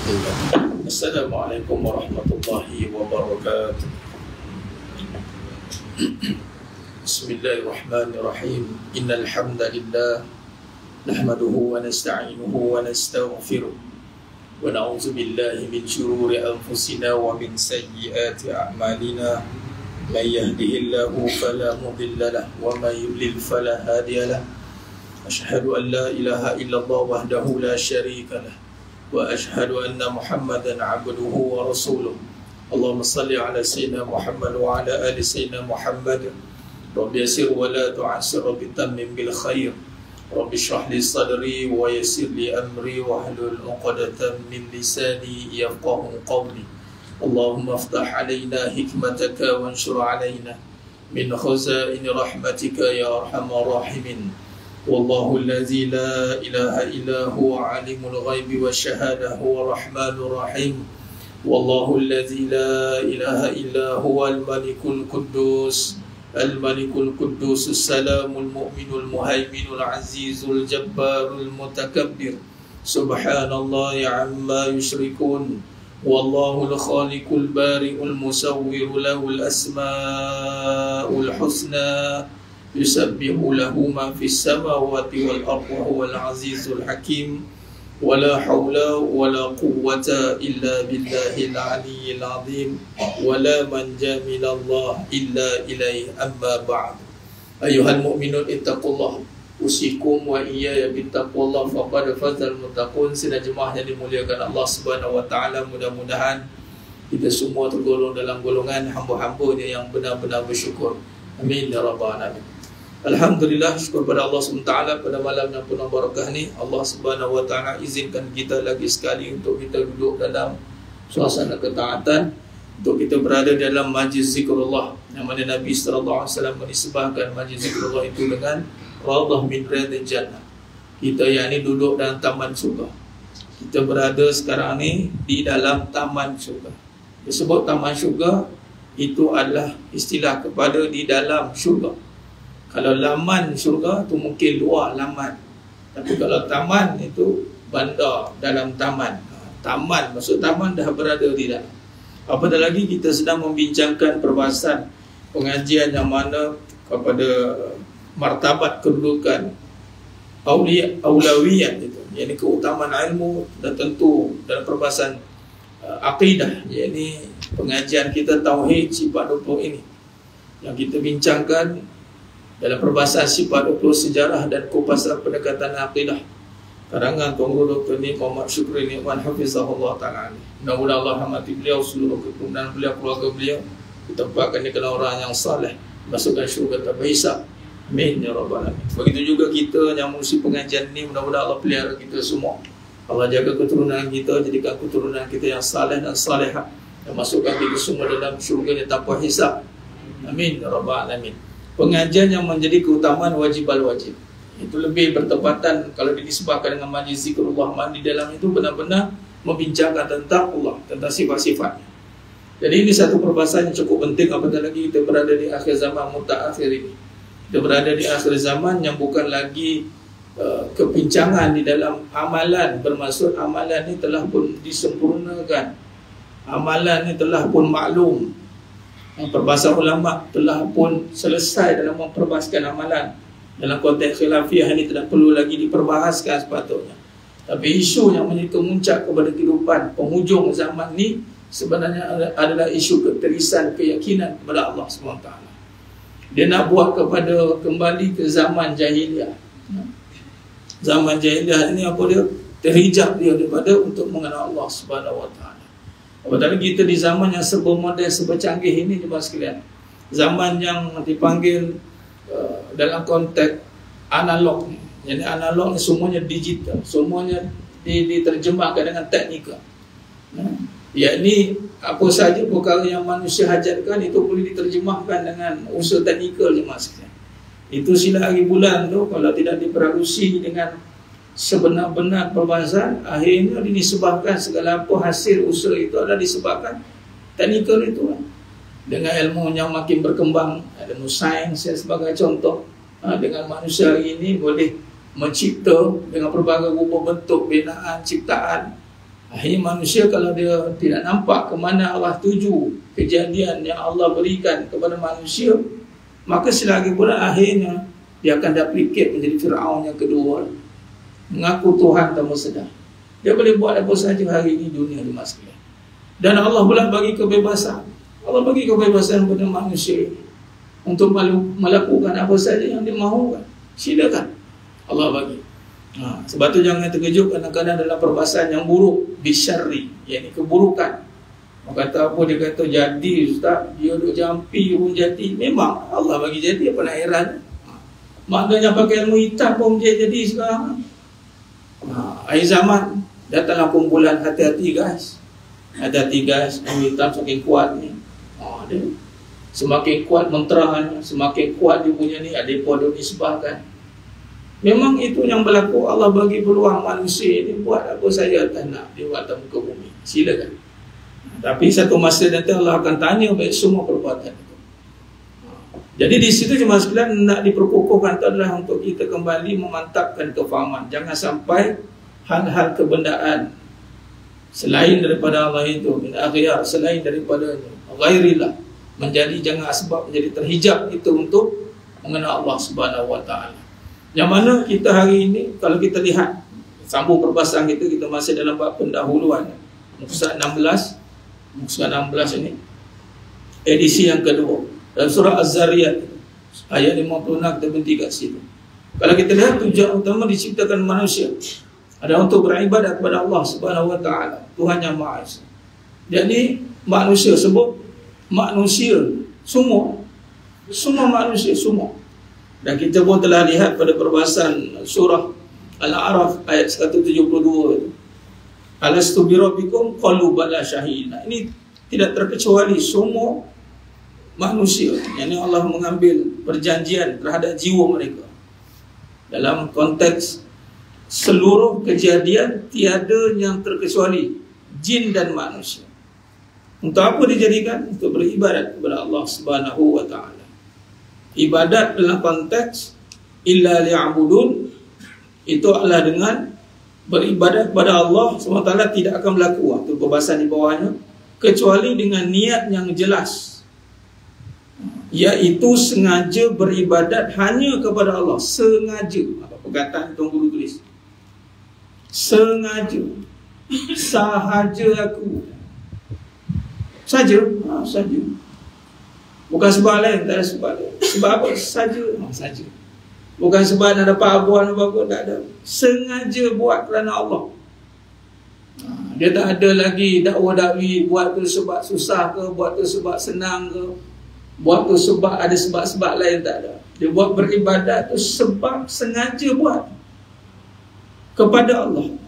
Assalamualaikum warahmatullahi wabarakatuh. Bismillahirrahmanirrahim. Innal hamdalillah nahmaduhu wa nasta'inuhu wa nastaghfiruh wa na'udzu billahi min shururi anfusina wa min sayyiati a'malina. May yahdihillahu fala mudilla lahu wa may yudlil fala hadiya lahu. Asyhadu an la ilaha illallah wahdahu la syarika lahu wa asyhadu anna Muhammadan 'abduhu wa rasuluh. Allahumma salli ala sayyidina Muhammad wa ala ali sayyidina Muhammad. Rabbi yassir wa la tu'assir, Rabbi tammim bil khair. Rabbi shrah li sadri wa yassir li amri wa hlul 'uqdatam min lisani yafqahu qawli. Allahumma iftah 'alaina hikmataka wa anshur 'alaina min khazaini rahmatika ya arhamar rahimin. Wallahu allazi la ilaha illa huwa alimul ghaibi wasyahada huwa rahmanur rahim. Wallahu allazi la ilaha illa huwa al-malikul quddus al-malikul quddus as-salamul mu'minul muhaiminul azizul jabbarul mutakabbir. Subhanallahi amma yusyrikun. Wallahu al-khaliqul bari'ul musawwirul lahul asmaul husna. Yusabbihu lahu ma fis samawati wal ardi wa huwal azizul hakim. Wala haula wala quwwata illa billahil aliyyil azim. Wala manja minallah illa ilaihi, amma ba'd. Ayuhal mu'minun ittaqullah, usikum wa iyaya bittaqullah faqad fazal muttaqun. Sidang jemaah yang dimuliakan Allah Subhanahu wa taala, mudah-mudahan kita semua tergolong dalam golongan hamba-hambanya yang benar-benar bersyukur. Amin ya rabbal alamin. Alhamdulillah, syukur pada Allah SWT pada malam yang penuh barakah ni. Allah Subhanahu wa taala izinkan kita lagi sekali untuk kita duduk dalam suasana ketaatan, untuk kita berada dalam majlis zikrullah, yang mana Nabi sallallahu alaihi wasallam menisbahkan majlis zikrullah itu dengan raudhah min riyadil jannah. Kita yang ni duduk dalam taman syurga. Kita berada sekarang ni di dalam taman syurga. Disebut taman syurga itu adalah istilah kepada di dalam syurga. Kalau laman syurga tu mungkin luar laman, tapi kalau taman itu bandar dalam taman. Taman, maksud taman dah berada di dalam. Apatah lagi kita sedang membincangkan perbahasan pengajian yang mana kepada martabat kedudukan aulawiyat itu, yakni keutamaan ilmu, dan tentu dalam perbahasan akidah, yakni pengajian kita Tauhid sifat 20 ini yang kita bincangkan dalam perbahasan sifat 20 sejarah dan kupasan pendekatan akidah karangan Tuan Guru Dr. Ni Muhammad Syukri Nikman hafizahullah ta'ala. Mudah-mudahan Allah rahmati beliau, seluruh keturunan beliau, keluarga beliau, ditempatkan di kalangan orang yang saleh, masukkan syurga tanpa hisab. Amin ya rabbal alamin. Begitu juga kita yang mengisi pengajian ini, mudah-mudahan Allah pelihara kita semua. Allah jaga keturunan kita, jadikan keturunan kita yang saleh dan salehah, dan masukkan kita semua dalam syurga tanpa hisab. Amin ya rabbal alamin. Pengajian yang menjadi keutamaan wajib al-wajib itu lebih bertepatan kalau dinisbahkan dengan majlis zikrullah, di dalam itu benar-benar membincangkan tentang Allah, tentang sifat-sifatnya. Jadi ini satu perbahasan yang cukup penting, apatah lagi kita berada di akhir zaman mutaakhir ini. Kita berada di akhir zaman yang bukan lagi kebincangan di dalam amalan, bermaksud amalan ini telah pun disempurnakan, amalan ini telah pun maklum. Perbahasan ulama telah pun selesai dalam memperbahaskan amalan. Dalam konteks khilafiyah ini tidak perlu lagi diperbahaskan sepatutnya. Tapi isu yang menjadi kemuncak kepada kehidupan penghujung zaman ini sebenarnya adalah isu keterisan keyakinan kepada Allah SWT. Dia nak buat kepada kembali ke zaman jahiliah. Zaman jahiliah ini apa dia? Terhijab dia daripada untuk mengenal Allah SWT. Apatah kita di zaman yang serba moden, serba canggih ini jemaah sekalian. Zaman yang dipanggil dalam konteks analog. Jadi analog ni semuanya digital, semuanya diterjemahkan dengan teknikal. Yakni apa sahaja perkara yang manusia hajatkan itu boleh diterjemahkan dengan unsur teknikal jemaah sekalian. Itu sila hari bulan tu kalau tidak diperangusi dengan sebenar-benar perbahasan, akhirnya disebabkan segala apa hasil usaha itu adalah disebabkan teknikal itu kan. Dengan ilmu yang makin berkembang, ilmu sains sebagai contoh, dengan manusia hari ini boleh mencipta dengan pelbagai rupa bentuk binaan, ciptaan, Akhirnya manusia kalau dia tidak nampak ke mana Allah tuju kejadian yang Allah berikan kepada manusia, maka selagi pula akhirnya dia akan duplicate menjadi Fir'aun yang kedua, mengaku Tuhan tanpa sedar. Dia boleh buat apa saja hari ini dunia di masa ini. Dan Allah pula bagi kebebasan. Allah bagi kebebasan kepada manusia untuk melakukan apa saja yang dia mahukan. Silakan Allah bagi. Sebab tu jangan terkejut kadang-kadang dalam perbahasan yang buruk, bisyarri, yakni keburukan. Maka kata apa, dia kata jadi ustaz, dia duk jampi pun jadi. Memang Allah bagi jadi, apa nak heran. Maknanya pakai ilmu hitam pun jadi sekarang. Akhir zaman datanglah kumpulan, hati-hati guys. Hati-hati guys, ilmu hitam semakin kuat ni. Dia semakin kuat menterahannya, semakin kuat dia punya ni, ada pun disebahkan. Memang itu yang berlaku. Allah bagi peluang manusia ini buat apa saja tak nak dia buat atas muka bumi. Silakan. Tapi satu masa nanti Allah akan tanya baik semua perbuatan itu. Jadi di situ cuma sekalian nak diperkukuhkan itu adalah untuk kita kembali memantapkan kefahaman. Jangan sampai hal-hal kebendaan selain daripada Allah itu, min aghyar, selain daripada ghairillah, jangan sebab menjadi terhijab itu untuk mengenal Allah Subhanahu wa taala. Yang mana kita hari ini, kalau kita lihat sambung perbahasan kita masih dalam bab pendahuluan, muka 16 ini edisi yang kedua dalam surah Az-Zariyat ayat 56 kita berhenti kat situ. Kalau kita lihat tujuan utama diciptakan manusia adalah untuk beribadat kepada Allah Subhanahu wa taala, Tuhan yang Maha Esa. Jadi manusia sebut manusia semua manusia semua. Dan kita pun telah lihat pada perbahasan surah Al-A'raf ayat 172 itu. Alastu bi rabbikum qalu bala syahidna. Ini tidak terkecuali semua manusia. Yang Allah mengambil perjanjian terhadap jiwa mereka. Dalam konteks seluruh kejadian tiada yang terkecuali jin dan manusia. Untuk apa dijadikan? Untuk beribadat kepada Allah Subhanahu wa taala. Ibadat dalam konteks illa liya'budun itu adalah dengan beribadat kepada Allah SWT tidak akan berlaku. Itu perbahasan di bawahnya, kecuali dengan niat yang jelas, iaitu sengaja beribadat hanya kepada Allah. Sengaja. Apa perkataan Tuan Guru tulis? Sengaja. Sahaja aku. Saja. Saja. Bukan sebab lain, tak ada sebab lain. Sebab apa? Saja. Saja. Bukan sebab nak dapat apa-apa, tak ada. Sengaja buat kerana Allah. Dia tak ada lagi dakwa-dakwi, buat tu sebab susah ke, buat tu sebab senang ke, buat tu sebab ada sebab-sebab lain, tak ada. Dia buat beribadat tu sebab sengaja buat kepada Allah.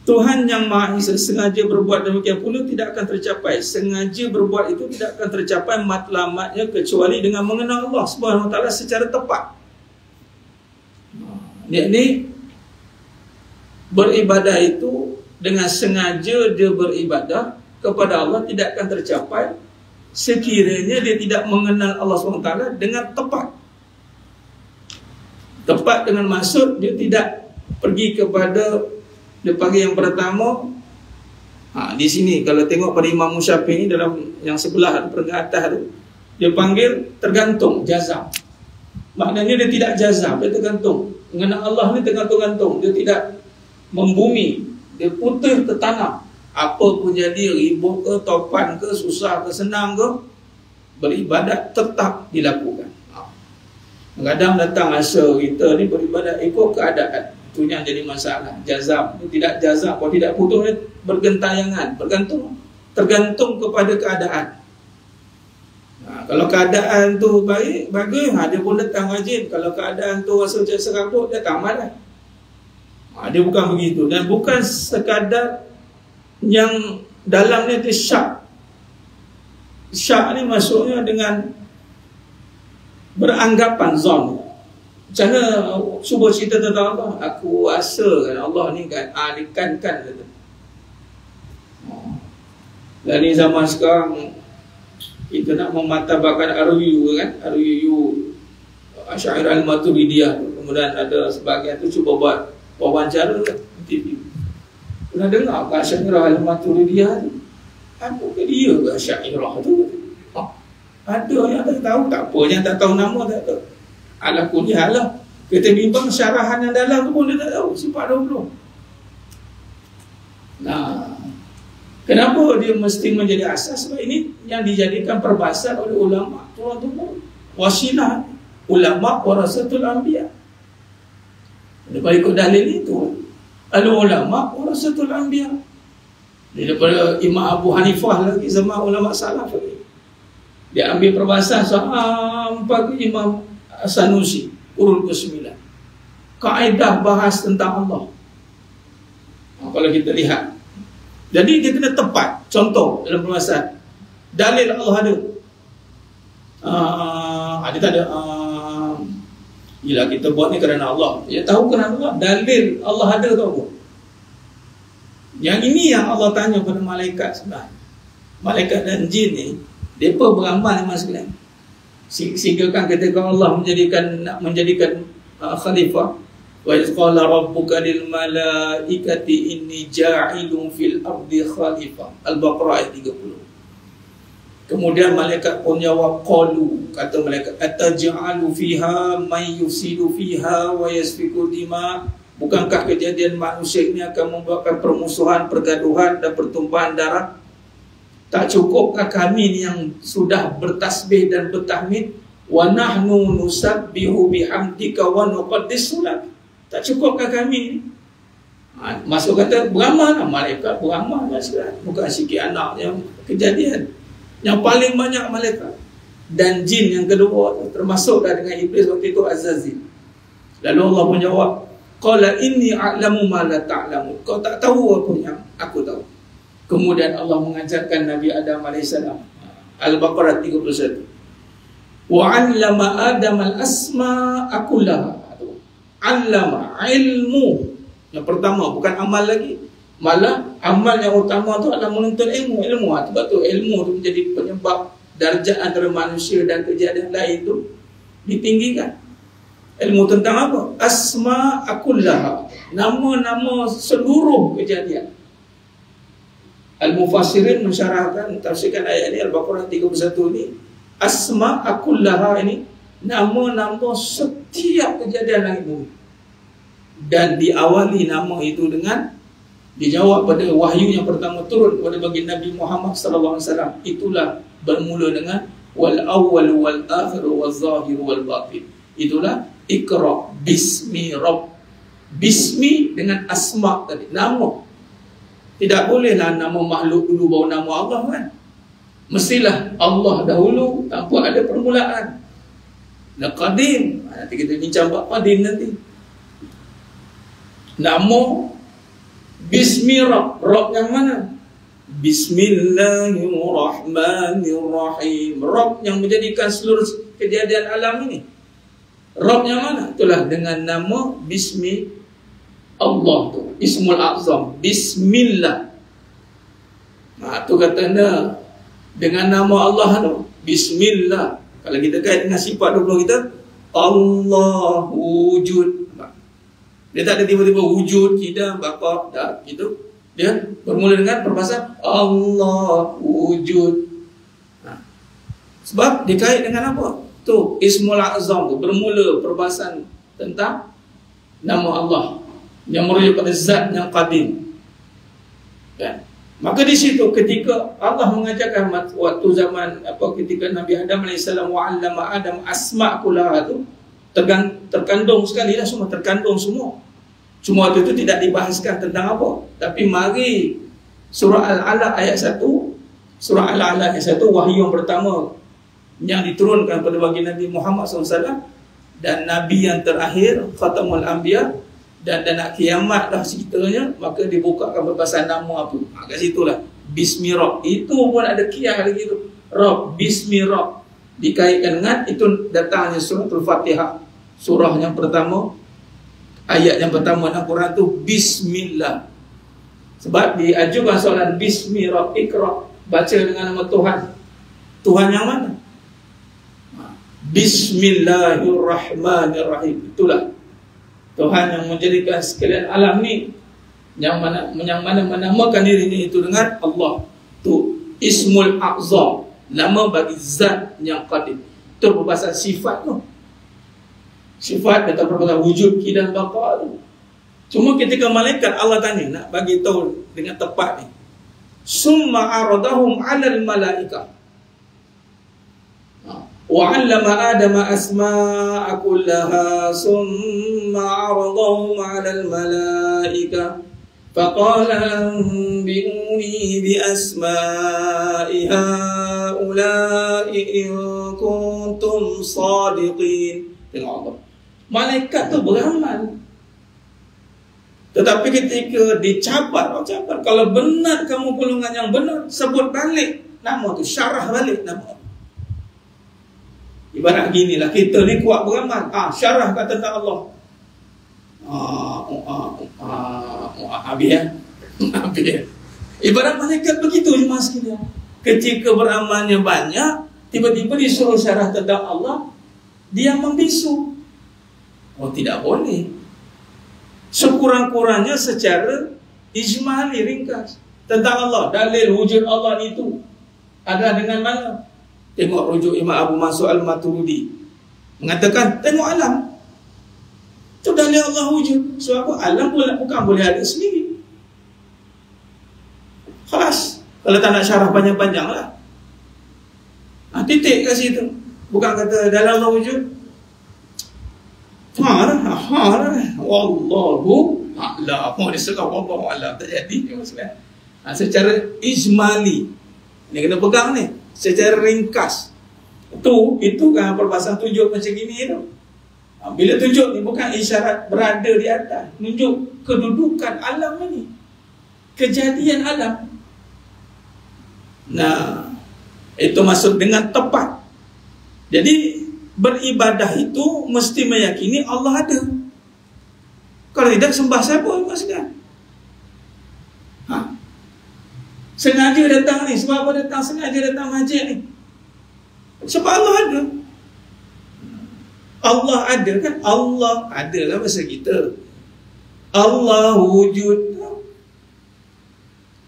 Tuhan yang Maha Esa sengaja berbuat demikian pula tidak akan tercapai. Sengaja berbuat itu tidak akan tercapai matlamatnya kecuali dengan mengenal Allah Subhanahu wa taala secara tepat. Yakni beribadah itu dengan sengaja dia beribadah kepada Allah tidak akan tercapai sekiranya dia tidak mengenal Allah Subhanahu wa taala dengan tepat. Tepat dengan maksud dia tidak pergi kepada, dia panggil yang pertama di sini kalau tengok pada Imam Syafi'i dalam yang sebelah perenggan atas tu, dia panggil tergantung, jazam. Maknanya dia tidak jazam, dia tergantung. Mengenal Allah ni tergantung-gantung, dia tidak membumi, dia putih tertanam. Apa pun jadi, ribut ke, topan ke, susah ke, senang ke, beribadat tetap dilakukan. Kadang datang asa kita ni beribadat ikut keadaan. Itu yang jadi masalah. Jazam, tidak jazam, kalau tidak putus bergentayangan, tergantung kepada keadaan. Kalau keadaan tu baik, bagus, dia pun datang rajin. Kalau keadaan tu rasa macam serabut, dia tak malas. Dia bukan begitu. Dan bukan sekadar yang dalamnya tu syak. Syak ni maksudnya dengan beranggapan zon. Macam mana cuba cerita tentang Allah? Aku rasa kan Allah ni kan kan kata. Dan ni zaman sekarang kita nak memartabatkan RUU kan, RUU Asy'ariyah Al-Maturidiyah. Kemudian ada sebahagian tu cuba buat wawancara TV. Pernah dengar ke Asy'ariyah Al-Maturidiyah tu? Apa ke dia ke Asy'ariyah tu? Ada yang tak tahu, tak apa. Yang tak tahu nama tak tahu. Ala kuliah lah. Kita bimbang syarahan yang dalam tu pun dia tak tahu. Sifat 20. Nah, kenapa dia mesti menjadi asas? Sebab ini yang dijadikan perbahasan oleh ulama. Tuan-tuan, wasilah ulama warasatul anbiya. Daripada ikut dalil itu, al-ulama warasatul anbiya. Daripada Imam Abu Hanifah lagi sama ulama salaf lagi. Dia ambil perbahasan sampai ke Imam Sanusi, urul ke-9. Kaedah bahas tentang Allah. Kalau kita lihat. Jadi dia kena tepat. Contoh dalam perbahasan. Dalil Allah ada. Dia tak ada. Yelah kita buat ni kerana Allah. Dia tahu kerana Allah. Dalil Allah ada tu apa? Yang ini yang Allah tanya kepada malaikat sebenarnya. Malaikat dan jin ni, mereka beramal memang sekalian. Sehingga kan ketika Allah menjadikan khalifah, wa iz qala rabbuka lil malaikati inni ja'ilun fil ardi khalifah. Al-Baqarah ayat 30. Kemudian malaikat pun jawab, qalu, kata malaikat, ataj'alu fiha may yufsidu fiha wa yasfiku dima. Bukankah kejadian manusia ini akan membuatkan permusuhan, pergaduhan dan pertumpahan darah? Tak cukupkah kami ni yang sudah bertasbih dan bertahmid, wa nahnu nusabbihu bihamdika wa nuqaddis lak? Tak cukupkah kami ni? Masuk kata beramal lah, malaikat beramal lah sekarang. Bukan sikit anak yang kejadian. Yang paling banyak malaikat dan jin yang kedua, termasuk dah dengan iblis waktu itu Azazil. Lalu Allah pun jawab, qala inni a'lamu ma la ta'lamu. Kau tak tahu apa yang aku tahu. Kemudian Allah mengajarkan Nabi Adam AS. Al-Baqarah 31. Wa 'allama Adam al-asma'a kullaha. 'Allama, ilmu. Yang pertama bukan amal lagi. Malah amal yang utama tu adalah menuntut ilmu. Sebab tu ilmu tu menjadi penyebab darjat antara manusia dan kejadian lain tu ditinggikan. Ilmu tentang apa? Asma akullaha. Nama-nama seluruh kejadian. Al-Mufassirin mensyarahkan, tafsirkan ayat ini, Al-Baqarah 31 ni, asma akullaha ini nama-nama setiap kejadian langit bumi. Dan diawali nama itu dengan dijawab pada wahyu yang pertama turun kepada baginda Nabi Muhammad sallallahu alaihi wasallam. Itulah bermula dengan wal awwal wal akhir wal zahir wal batin. Itulah Iqra bismi rabb. Bismi dengan asma tadi, nama. Tidak bolehlah nama makhluk dulu baru nama Allah kan. Mestilah Allah dahulu tanpa ada permulaan. Dan qadim, nanti kita bincang bab qadim nanti. Nama Bismi Rabb. Rabb yang mana? Bismillahirrahmanirrahim. Rabb yang menjadikan seluruh kejadian alam ini. Rabb yang mana? Itulah dengan nama Bismi Allah tu. Ismul A'zam. Bismillah. Tu katanya dengan nama Allah tu. Bismillah. Kalau kita kait dengan sifat 20 kita, Allah wujud. Dia tak ada tiba-tiba wujud, kita, bapa, tak, gitu. Dia bermula dengan perbahasan Allah wujud. Sebab dikait dengan apa? Tu Ismul A'zam tu bermula perbahasan tentang nama Allah yang merujuk pada zat yang qadim. Kan? Maka di situ ketika Allah mengajarkan waktu zaman ketika Nabi Adam AS wa'allama Adam asma' kullaha tu terkandung sekali dah, semua terkandung semua. Cuma waktu itu tidak dibahaskan tentang apa. Tapi mari surah Al-Alaq ayat 1, surah Al-Alaq ayat 1, wahyu yang pertama yang diturunkan pada baginda Nabi Muhammad SAW dan Nabi yang terakhir Khatamul Anbiya, dan nak kiamat dah ceritanya, maka dibukakan perbahasan nama apa. Kat situlah Bismi Rabb. Itu pun ada qiyah lagi tu. Rabb, Bismi Rabb. Dikaitkan dengan itu datangnya suratul Fatihah. Surah yang pertama, ayat yang pertama dalam Quran tu Bismillah. Sebab diajukan soalan Bismi Rabb, Iqra, baca dengan nama Tuhan. Tuhan yang mana? Bismillahirrahmanirrahim. Itulah Tuhan yang menjadikan sekalian alam ni. yang mana menamakan dirinya itu dengan Allah. Tu Ismul A'zam, nama bagi zat yang qadim. Itu perbahasan sifat tu. Sifat kata perbahasan wujud, dan baqa tu. Cuma ketika malaikat Allah tanya, nak bagi tahu dengan tepat ni. Summa aradahum 'alal malaikah. Wa 'allama Adama asma'a kullaha summa aradahum 'alal malaikah. فقال أنبئوني بأسماء هؤلاء إن كنتم صادقين. Tengok Allah, malaikat tu beramal, tetapi ketika dicabar, kalau benar kamu golongan yang benar, sebut balik nama tu, syarah balik nama. Ibarat gini lah, kita ni kuat beramal, syarah kata tentang Allah. Habis. Ibarat malaikat begitu cuma sekalian. Ketika beramalnya banyak, tiba-tiba disuruh syarah tentang Allah, dia membisu. Oh, tidak boleh. Sekurang-kurangnya secara ijmali, ringkas tentang Allah. Dalil wujud Allah itu ada dengan mana? Tengok rujuk Imam Abu Mansur Al-Maturidi, mengatakan tengok alam. Itu dalil Allah wujud. Sebab apa? Alam bukan boleh ada sendiri. Khalas. Kalau tak nak syarah panjang-panjang lah. Titik kat situ. Bukan kata dalil Allah wujud. Wallahu a'lam. Mau diserah wallahu a'lam. Tak jadi. Secara ijmali. Ni kena pegang ni. Secara ringkas. Itu kan perbahasan tunjuk macam gini tu. Bila tunjuk ni bukan isyarat berada di atas, tunjuk kedudukan alam ini, kejadian alam. Nah, itu masuk dengan tepat. Jadi beribadah itu mesti meyakini Allah ada. Kalau tidak, sembah siapa maksudnya? Sengaja datang ni, sebab apa datang? Sengaja datang masjid ni, sebab Allah ada. Allah ada kan? Allah ada lah bahasa kita. Allah wujud.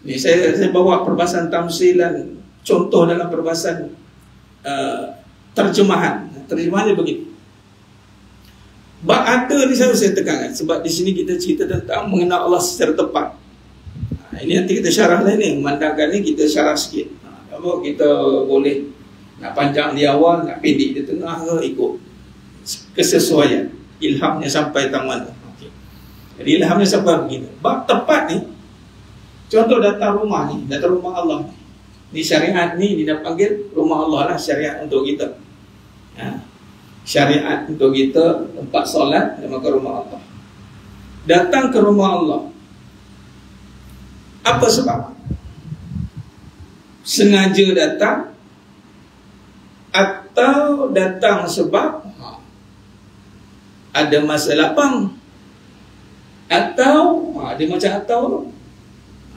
Ni saya bawa perbahasan tamsilan, contoh dalam perbahasan terjemahan. Terjemahannya begitu. Ada ni saya tekankan, sebab di sini kita cerita tentang mengenal Allah secara tepat. Ini nanti kita syarah lain ni, memandangkan ni kita syarah sikit. Kalau kita boleh nak panjang di awal, nak pendek di tengah ke, ikut kesesuaian ilhamnya sampai taman. Okay. Jadi ilhamnya sampai begini. Bab tepat ni, contoh datang rumah ni, datang rumah Allah ni, syariat ni dia panggil rumah Allah lah, syariat untuk kita. Syariat untuk kita, tempat solat, maka rumah Allah. Datang ke rumah Allah, apa sebab? Sengaja datang atau datang sebab ada masa lapang, atau dia macam atau.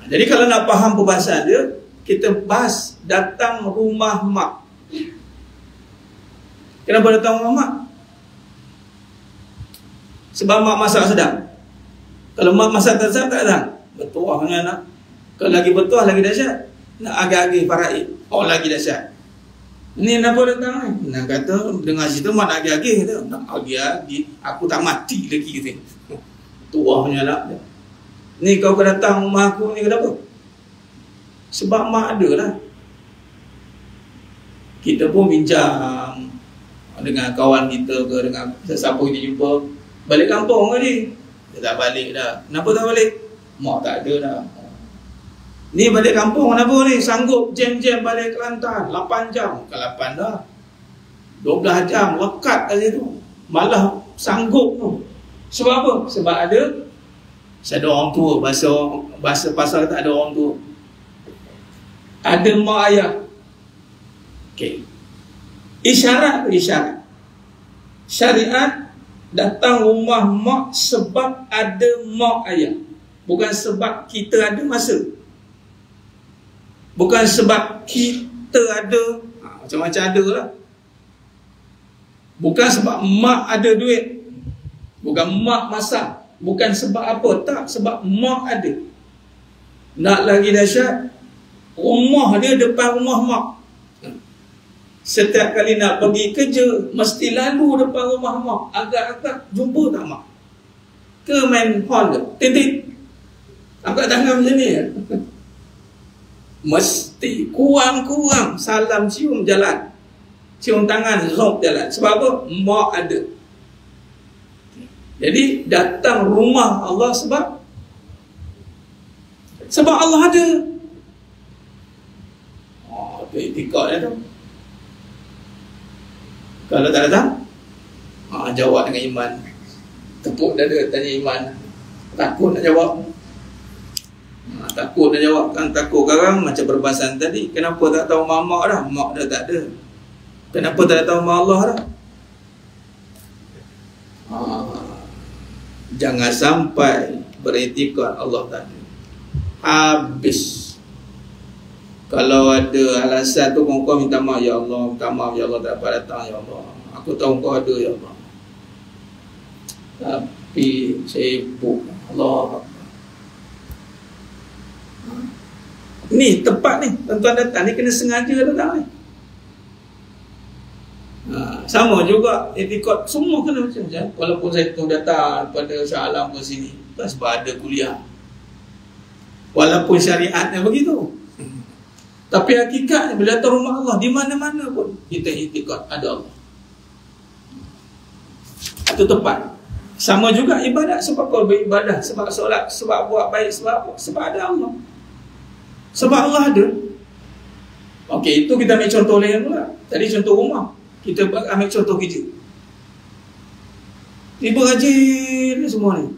Jadi kalau nak faham perbahasan dia, kita bahas datang rumah mak. Kenapa datang rumah mak? Sebab mak masak sedap. Kalau mak masak tak sedap, tak datang. Bertuah dengan anak. Kalau lagi bertuah, lagi dahsyat. Nak agak-agak faraid, lagi dahsyat. Ni kenapa datang ni? Nak kata dengar cerita mak nak agih-agih kata. Nak agih-agih, aku tak mati lagi kata. Tuahnya lah. Ni kau datang rumah aku ni kenapa? Sebab mak ada lah. Kita pun bincang dengan kawan kita ke, dengan sesiapa kita jumpa, balik kampung ke ni? Dia tak balik dah. Kenapa tak balik? Mak tak ada dah. Ni balik kampung kenapa ni? Sanggup jam-jam balik Kelantan 8 jam. Bukan 8 dah, 12 jam lekat kat situ. Malah sanggup tu. Sebab apa? Sebab ada orang tua. Bahasa pasal tak ada orang tua. Ada mak ayah. Okey. Isyarat. Syariat datang rumah mak sebab ada mak ayah. Bukan sebab kita ada masa. Bukan sebab kita ada, macam-macam ada lah. Bukan sebab mak ada duit. Bukan mak masak. Bukan sebab apa, tak, sebab mak ada. Nak lagi dahsyat, rumah dia depan rumah mak. Setiap kali nak pergi kerja, mesti lalu depan rumah mak. Agak-agak jumpa tak mak? Ke main hall ke? Titik. Angkat tangan macam ni. Mesti kurang-kurang salam cium jalan. Cium tangan, zop jalan. Sebab apa? Mak ada. Jadi datang rumah Allah sebab Allah ada. Itu itikadnya tu. Kalau tak datang, jawab dengan iman. Tepuk dada tanya iman. Takut nak jawab. Takut nak jawab. Kan takut sekarang macam perbahasan tadi. Kenapa tak tahu mak dah? Mak dah tak ada. Kenapa tak tahu mak Allah dah? Jangan sampai beriktikad Allah tak ada. Habis. Kalau ada alasan tu kau minta maaf, ya Allah, minta maaf ya Allah, tak dapat datang ya Allah. Aku tahu kau ada ya Allah. Tapi sibuk Allah. Ni tepat ni, tuan-tuan datang ni kena sengaja datang ni. Sama juga etikad, semua kena macam je. Walaupun saya tu datang pada Shah Alam ke sini, sebab ada kuliah. Walaupun syariatnya begitu. Tapi hakikatnya bila datang rumah Allah, di mana-mana pun kita etikad ada Allah. Itu tepat. Sama juga ibadat. Sebab kau beribadah, sebab solat, sebab buat baik, sebab apa? Sebab ada Allah. Sebab Allah ada. Okey, itu kita ambil contoh lain pula. Tadi contoh rumah, kita ambil contoh kerja. Tiba rajin ni semua ni.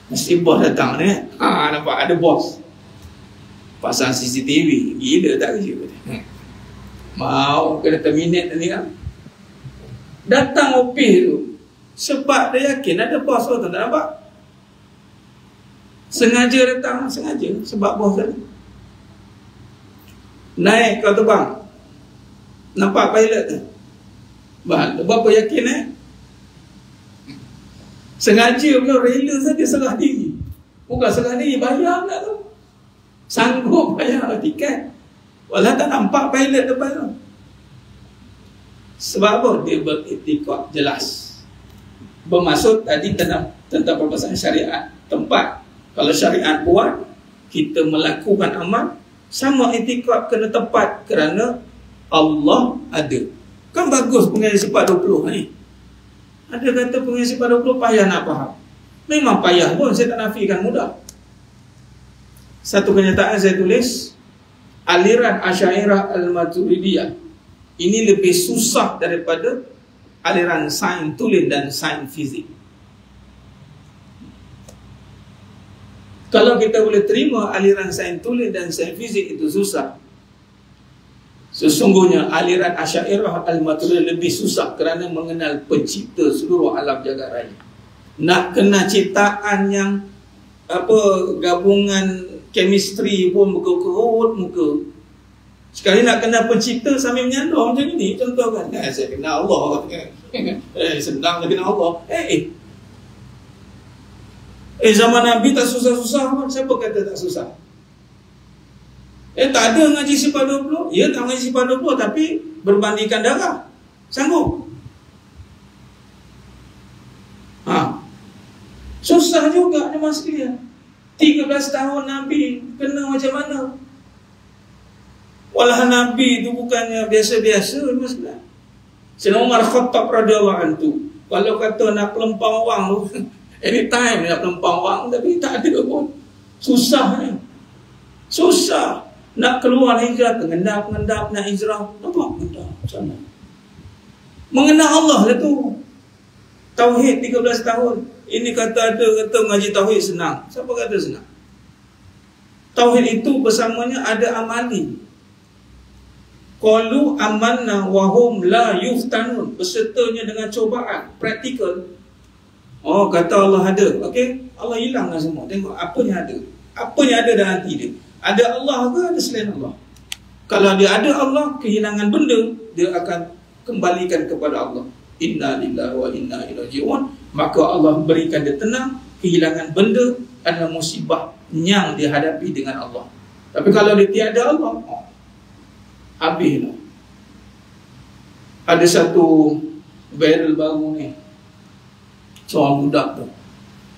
Mesti bos datang ni. Nampak ada bos. Pasang CCTV. Gila tak kerja? Mau kena terminate ni kan. Datang ofis tu sebab dia yakin ada bos tu, tak nampak. Sengaja datang, sengaja sebab bos tadi. Naik kau terbang, nampak pilot tu. Berapa yakin sengaja pula, rela saja serah diri. Bukan serah diri, bayar pula tu. Sanggup bayar tiket walau tak nampak pilot depan tu. Sebab apa? Dia beriktikad jelas. Bermaksud tadi tentang perbahasan syariat. Tempat, kalau syariat buat, kita melakukan amal, sama iktikad kena tepat kerana Allah ada. Kan bagus pengajian sifat 20 ni. Ada kata pengajian sifat 20 payah nak faham. Memang payah pun, saya tak nafikan mudah. Satu kenyataan saya tulis, aliran Asy'ariyah Al-Maturidiyah ini lebih susah daripada aliran sains tulen dan sains fizik. Kalau kita boleh terima aliran sains tulen dan sains fizik itu susah, sesungguhnya aliran Asy'ariyah Al-Maturidiyah lebih susah kerana mengenal pencipta seluruh alam jagat raya. Nak kena ciptaan yang gabungan chemistry pun muka-kerut muka. Sekali nak kenal pencipta sambil menyandar macam ni, contoh kan, saya kenal Allah kan. Senang nak kenal Allah. Zaman Nabi tak susah-susah pun. Siapa kata tak susah? Tak ada ngaji sifat 20. Ya, tak ngaji sifat 20, tapi berbandingkan darah. Sanggup? Susah juga ni mas sekalian. 13 tahun Nabi kena macam mana? Walah Nabi itu bukannya biasa-biasa mas sekalian. Sayyidina Umar Khattab radhiyallahu anhu, kalau kata nak pelempang wang tu, anytime nak pelempang wang, tapi tak ada pun. Susah ni. Susah. Nak keluar hijrah, mengendap nak hijrah. Nampak? Mengendap sana. Mengenal Allah lah tu. Tauhid 13 tahun. Ini kata ngaji tauhid senang. Siapa kata senang? Tauhid itu bersamanya ada amali. Qalu amanna wa hum la yuftanun. Bersertanya dengan cobaan, praktikal. Oh, kata Allah ada. Okey, Allah hilanglah semua. Tengok apa yang ada. Apa yang ada dalam hati dia. Ada Allah ke ada selain Allah? Kalau dia ada Allah, kehilangan benda, dia akan kembalikan kepada Allah. Inna lillahi wa inna ilaihi raji'un. maka Allah berikan dia tenang. Kehilangan benda adalah musibah yang dihadapi dengan Allah. Tapi kalau dia tiada Allah, habislah. Ada satu viral baru ni, seorang budak tu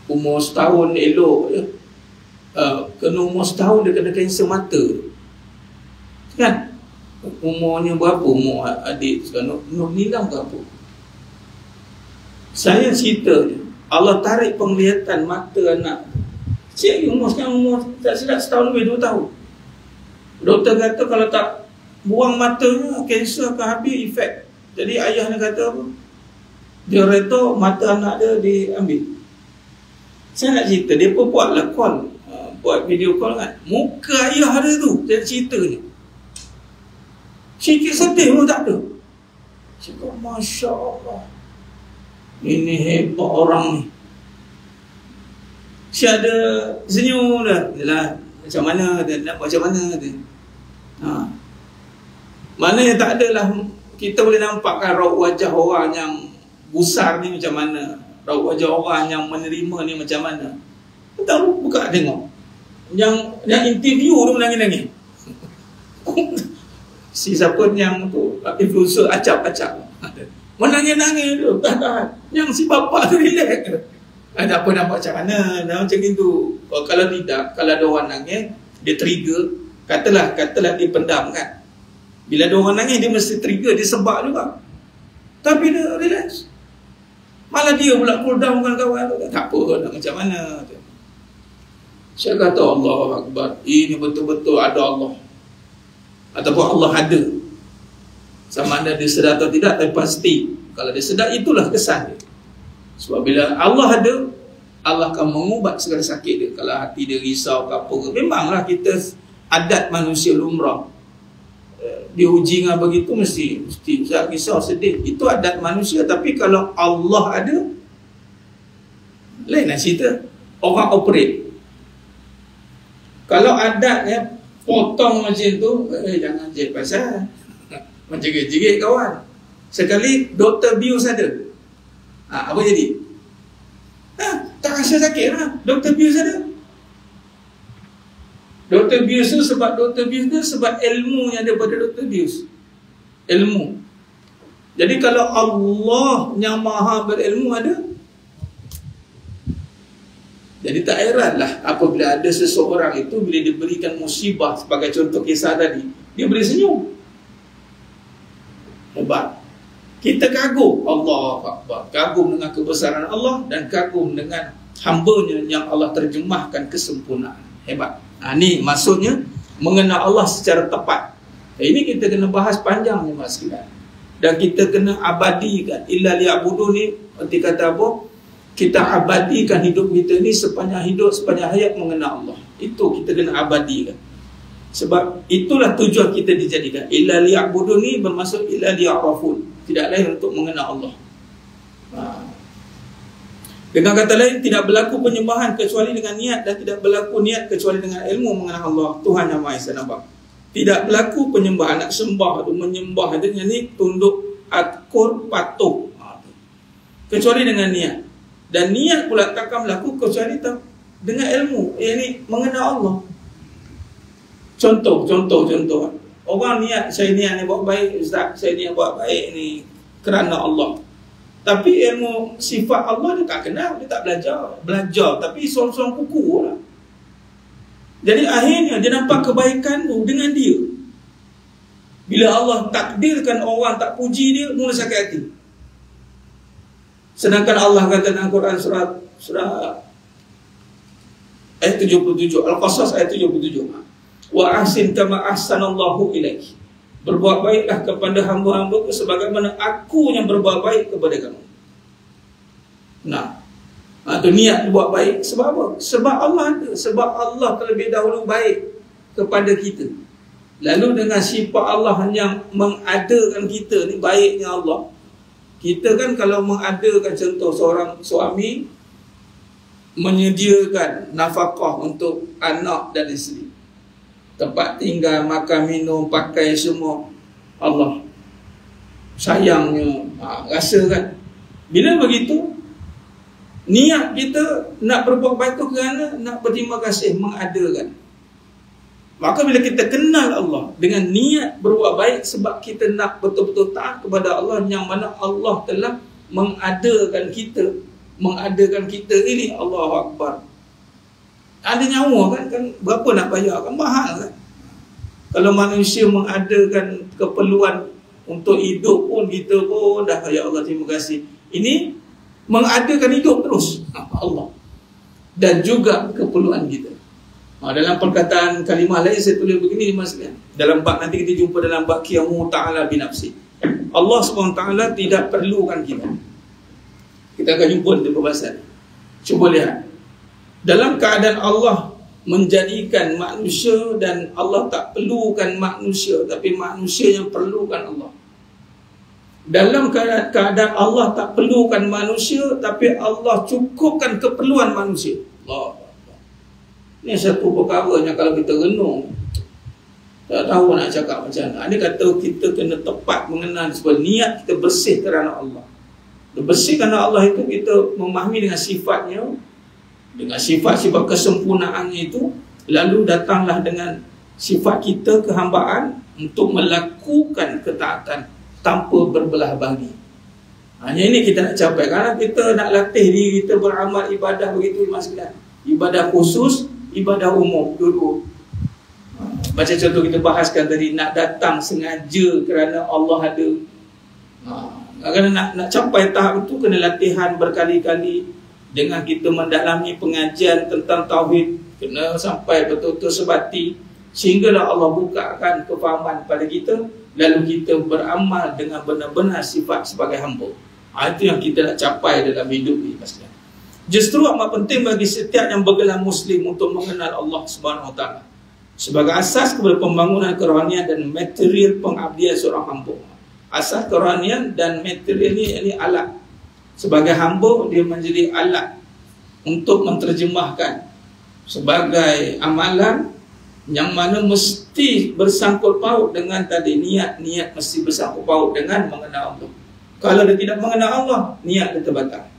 umur setahun elok je, kena umur setahun dia kena kanser mata kan. Umurnya berapa umur adik sekarang? Nur Nilam ke apa? Saya cerita je, Allah tarik penglihatan mata anak. Cik umur sekarang umur tak silap setahun lebih 2 tahun. Doktor kata kalau tak buang matanya, kanser akan habis efek. Jadi ayahnya kata apa? Dia reta mata anak dia diambil. Saya nak cerita, dia pun buatlah call, buat video call kan. Muka ayah dia tu, dia ceritanya. Sikit sedih pun tak ada. Cakap, Masya Allah, ini hebat orang ni. Si ada senyum dah. Yalah, macam mana dia nak buat, macam mana dia. Mana yang tak adalah kita boleh nampakkan raut wajah orang yang gusar ni macam mana, raut wajah orang yang menerima ni macam mana. Kita buka tengok. Yang interview tu menangis-nangis. Si siapa yang tu influencer acap-acap. Menangis-nangis tu, tahan. Yang si bapa tu relax. Ada apa nak buat macam mana, macam itu. Kalau tidak, kalau ada orang nangis, dia trigger, katalah dia pendam kan. Bila ada orang nangis, dia mesti trigger, dia sebab juga. Tapi dia relax. Malah dia pula cool down kawan-kawan. Tak apa, nak macam mana. Saya kata Allah Akbar, ini betul-betul ada Allah. Ataupun Allah ada. Sama ada dia sedar atau tidak, tapi pasti kalau dia sedar, itulah kesan dia. Sebab bila Allah ada, Allah akan mengubat segala sakit dia. Kalau hati dia risau ke apa ke, memanglah kita adat manusia lumrah. Dia uji dengan begitu mesti risau, sedih. Itu adat manusia. Tapi kalau Allah ada, lain lah cerita. Orang operate. Kalau adatnya potong macam tu, jangan jerit pasal. Menjerit-jerit kawan. Sekali Dr. Bius ada. Apa jadi? Tak rasa sakit lah. Dr. Bius ada. Dr. Bius tu sebab Dr. Bius tu sebab ilmu yang ada pada Dr. Bius. Ilmu. Jadi kalau Allah yang maha berilmu ada, jadi tak heranlah apabila ada seseorang itu bila diberikan musibah, sebagai contoh kisah tadi, dia boleh senyum. Hebat. Kita kagum Allah Akbar, kagum dengan kebesaran Allah dan kagum dengan hamba-Nya yang Allah terjemahkan kesempurnaan. Hebat. Ni maksudnya mengenal Allah secara tepat. Ini kita kena bahas panjang ni mas sekalian. Dan kita kena abadikan. Illa liya'budun ni nanti kata apa? Kita abadikan hidup kita ni sepanjang hidup, sepanjang hayat mengenal Allah. Itu kita kena abadikan. Sebab itulah tujuan kita dijadikan. Illa liya'budun ni bermaksud illa liya'rafun. Tidak lain untuk mengenal Allah. Dengan kata lain, tidak berlaku penyembahan kecuali dengan niat, dan tidak berlaku niat kecuali dengan ilmu mengenal Allah, Tuhan Yang Maha Esa. Nampak? Tidak berlaku penyembahan, nak sembah tu, menyembah dia ni tunduk, akur, patuh, kecuali dengan niat. Dan niat pula takkan berlaku kecuali dengan ilmu, ini mengenal Allah. Contoh. Orang niat, saya niat ni buat baik, Ustaz, saya niat buat baik ni kerana Allah. Tapi ilmu sifat Allah dia tak kenal, dia tak belajar tapi sorang-sorang kuku lah. Jadi akhirnya dia nampak kebaikan tu dengan dia. Bila Allah takdirkan orang tak puji dia, mula sakit hati. Sedangkan Allah kata dalam Quran surah ayat 77, Al-Qasas ayat 77, wa ahsin kama ahsanallahu ilaik. Berbuat baiklah kepada hamba-hamba sebagaimana aku yang berbuat baik kepada kamu. Itu niat buat baik. Sebab apa? Sebab Allah ada. Sebab Allah terlebih dahulu baik kepada kita. Lalu dengan sifat Allah yang mengadakan kita ni, baiknya Allah. Kita kan kalau mengadakan, contoh seorang suami menyediakan nafkah untuk anak dan isteri, tempat tinggal, makan, minum, pakai semua, Allah sayangnya, rasa kan. Bila begitu, Niat kita nak berbuat baik tu kerana nak berterima kasih, mengadakan. Maka bila kita kenal Allah dengan niat berbuat baik sebab kita nak betul-betul taat kepada Allah, yang mana Allah telah mengadakan kita ini, Allahu Akbar. Ada nyawa kan berapa nak bayar kan, mahal kan. Kalau manusia mengadakan keperluan untuk hidup pun, kita pun dah, ya Allah terima kasih. Ini mengadakan hidup terus Allah dan juga keperluan kita. Dalam perkataan kalimah lain saya tulis begini dimaksudkan. Dalam bab nanti kita jumpa dalam bab qiyamu ta'ala binafsi. Allah SWT tidak perlukan kita. Kita akan jumpa di pembahasan. Cuba lihat. Dalam keadaan Allah menjadikan manusia dan Allah tak perlukan manusia, tapi manusia yang perlukan Allah. Dalam keadaan Allah tak perlukan manusia, tapi Allah cukupkan keperluan manusia. Allah. Ini satu perkara yang kalau kita renung, tak tahu nak cakap macam mana. Dia kata kita kena tepat mengenal sebab niat kita bersih kerana Allah. Bersih kerana Allah itu kita memahami dengan sifatnya, dengan sifat-sifat kesempurnaannya itu, lalu datanglah dengan sifat kita kehambaan untuk melakukan ketaatan tanpa berbelah bagi. Hanya ini kita nak capai. Kerana kita nak latih diri kita beramal ibadah begitu, maksudnya ibadah khusus, ibadah umum, dulu. Macam contoh kita bahaskan tadi, nak datang sengaja kerana Allah ada. Kerana nak capai tahap itu kena latihan berkali-kali dengan kita mendalami pengajian tentang tauhid, kena sampai betul-betul sebati sehinggalah Allah bukakan kefahaman pada kita, lalu kita beramal dengan benar-benar sifat sebagai hamba. Itu yang kita nak capai dalam hidup ini. Justru amat penting bagi setiap yang bergelar Muslim untuk mengenal Allah Subhanahu Wa Taala sebagai asas kepada pembangunan kerohanian dan material pengabdian seorang hamba. Asas kerohanian dan material ini alat. Sebagai hamba, dia menjadi alat untuk menterjemahkan sebagai amalan yang mana mesti bersangkut paut dengan tadi niat mesti bersangkut paut dengan mengenal Allah. Kalau dia tidak mengenal Allah, niat dia terbatal.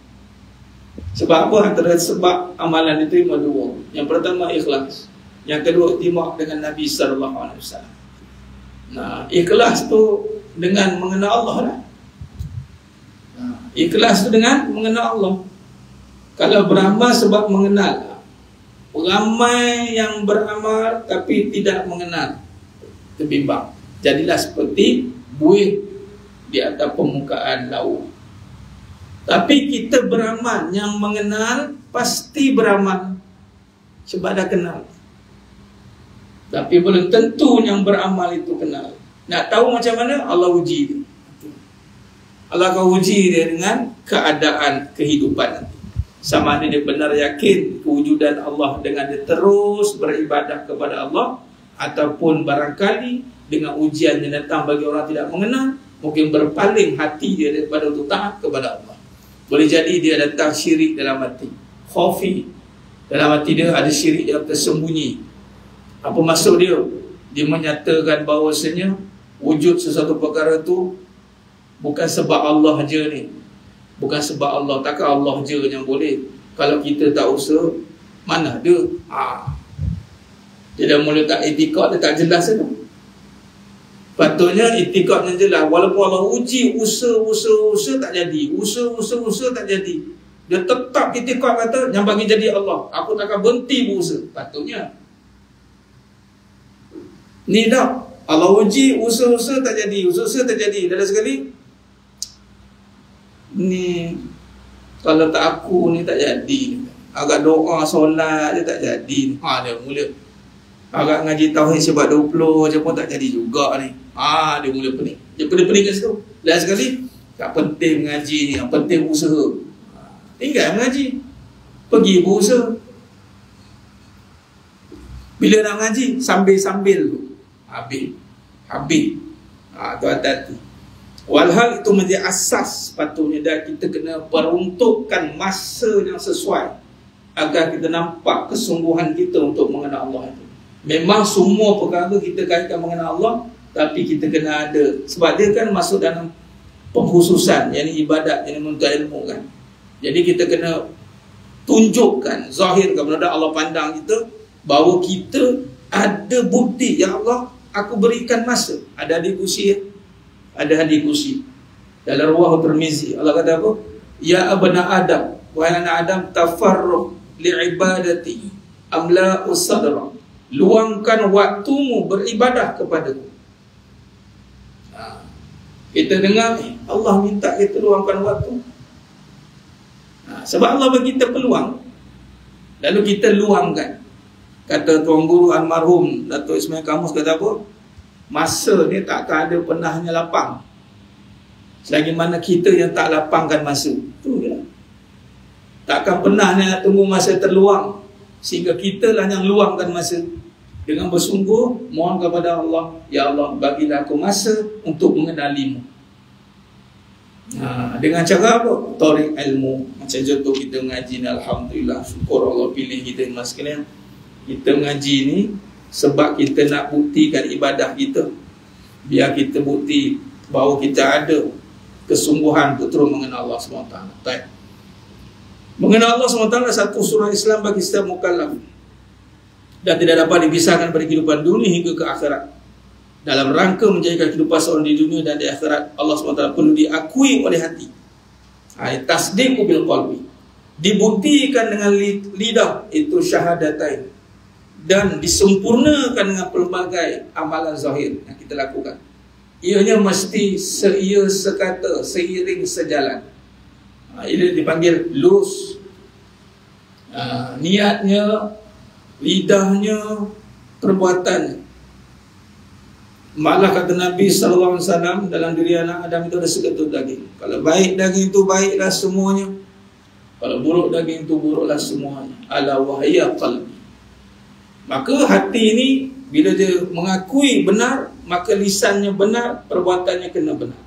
Sebab apa? Antara sebab amalan diterima dua. Yang pertama ikhlas, yang kedua iktimak dengan Nabi SAW. Nah, ikhlas tu dengan mengenal Allah lah. Ikhlas tu dengan mengenal Allah. Kalau beramal sebab mengenal, ramai yang beramal tapi tidak mengenal, terbimbang. Jadilah seperti buih di atas permukaan laut. Tapi kita beramal, yang mengenal pasti beramal sebab dah kenal. Tapi belum tentu yang beramal itu kenal. Nak tahu macam mana? Allah uji dia. Allah akan uji dia dengan keadaan kehidupan nanti. Sama ada dia benar yakin kewujudan Allah dengan dia terus beribadah kepada Allah, ataupun barangkali dengan ujian yang datang bagi orang tidak mengenal, mungkin berpaling hati dia daripada untuk taat kepada Allah. Boleh jadi dia datang syirik dalam hati, khafi dalam hati dia, ada syirik yang tersembunyi. Apa maksud dia? Dia menyatakan bahawasanya wujud sesuatu perkara tu bukan sebab Allah je ni, bukan sebab Allah. Takkan Allah je yang boleh. Kalau kita tak usaha, mana dia? Dia dah mula tak itikad, dia tak jelas tu. Patutnya itikad yang jelas. Walaupun Allah uji, usaha tak jadi, usaha tak jadi, dia tetap itikad kata yang bagi jadi Allah, aku takkan berhenti berusaha. Patutnya ni dah Allah uji, usaha tak jadi, usaha tak jadi. Dah sekali ni, kalau tak aku ni tak jadi. Agak doa solat dia tak jadi. Dia mula agak ngaji tauhid sebab 20 je pun tak jadi juga ni. Dia mula pening. Dia pening kat situ. Last sekali, tak penting mengaji ni, yang penting usaha. Tinggal mengaji, pergi berusaha. Bila nak mengaji, sambil-sambil tu habis. Tu hati-hati. Walhal itu menjadi asas patutnya, dan kita kena peruntukkan masa yang sesuai agar kita nampak kesungguhan kita untuk mengenal Allah itu. Memang semua perkara kita kaitkan mengenal Allah, tapi kita kena ada, sebab dia kan masuk dalam pengkhususan, yakni ibadat, yakni menuntut ilmu kan. Jadi kita kena tunjukkan, zahirkan, benar Allah pandang kita bahawa kita ada bukti. Ya Allah, aku berikan masa. Ada hadis kursi, ada hadis kursi dalam riwayat Tirmizi. Allah kata apa? Ya abna Adam, wahai anak Adam, tafarruq li'ibadati amla'u sadra, luangkan waktumu beribadah kepadaku. Kita dengar Allah minta kita luangkan waktu. Sebab Allah bagi kita peluang, lalu kita luangkan. Kata Tuan Guru almarhum Dato' Ismail Kamus kata apa? Masa ni takkan ada pernahnya lapang selagi mana kita yang tak lapangkan masa. Tu je lah. Takkan pernah nak tunggu masa terluang, sehingga kita lah yang luangkan masa dengan bersungguh mohon kepada Allah, ya Allah bagilah aku masa untuk mengenalimu. Dengan cara apa? Tarik ilmu. Macam contoh kita mengaji ni, alhamdulillah, syukur Allah pilih kita mas sekalian. Kita mengaji ni sebab kita nak buktikan ibadah kita, biar kita bukti bahawa kita ada kesungguhan untuk terus mengenal Allah SWT. Mengenal Allah SWT adalah satu surah Islam bagi setiap mukallaf dan tidak dapat dipisahkan dari kehidupan dunia hingga ke akhirat. Dalam rangka menjadikan kehidupan seorang di dunia dan di akhirat, Allah SWT perlu diakui oleh hati. Tasdiqu bil qalbi, dibuktikan dengan lidah, itu syahadatain, dan disempurnakan dengan pelbagai amalan zahir yang kita lakukan. Ianya mesti seia sekata, seiring sejalan. Ini dipanggil luz. Niatnya, lidahnya, perbuatannya. Malah kata Nabi SAW, dalam diri anak Adam itu ada segetul daging. Kalau baik daging itu baiklah semuanya, kalau buruk daging itu buruklah semuanya. Ala wahya qalbi. Maka hati ini bila dia mengakui benar, maka lisannya benar, perbuatannya kena benar.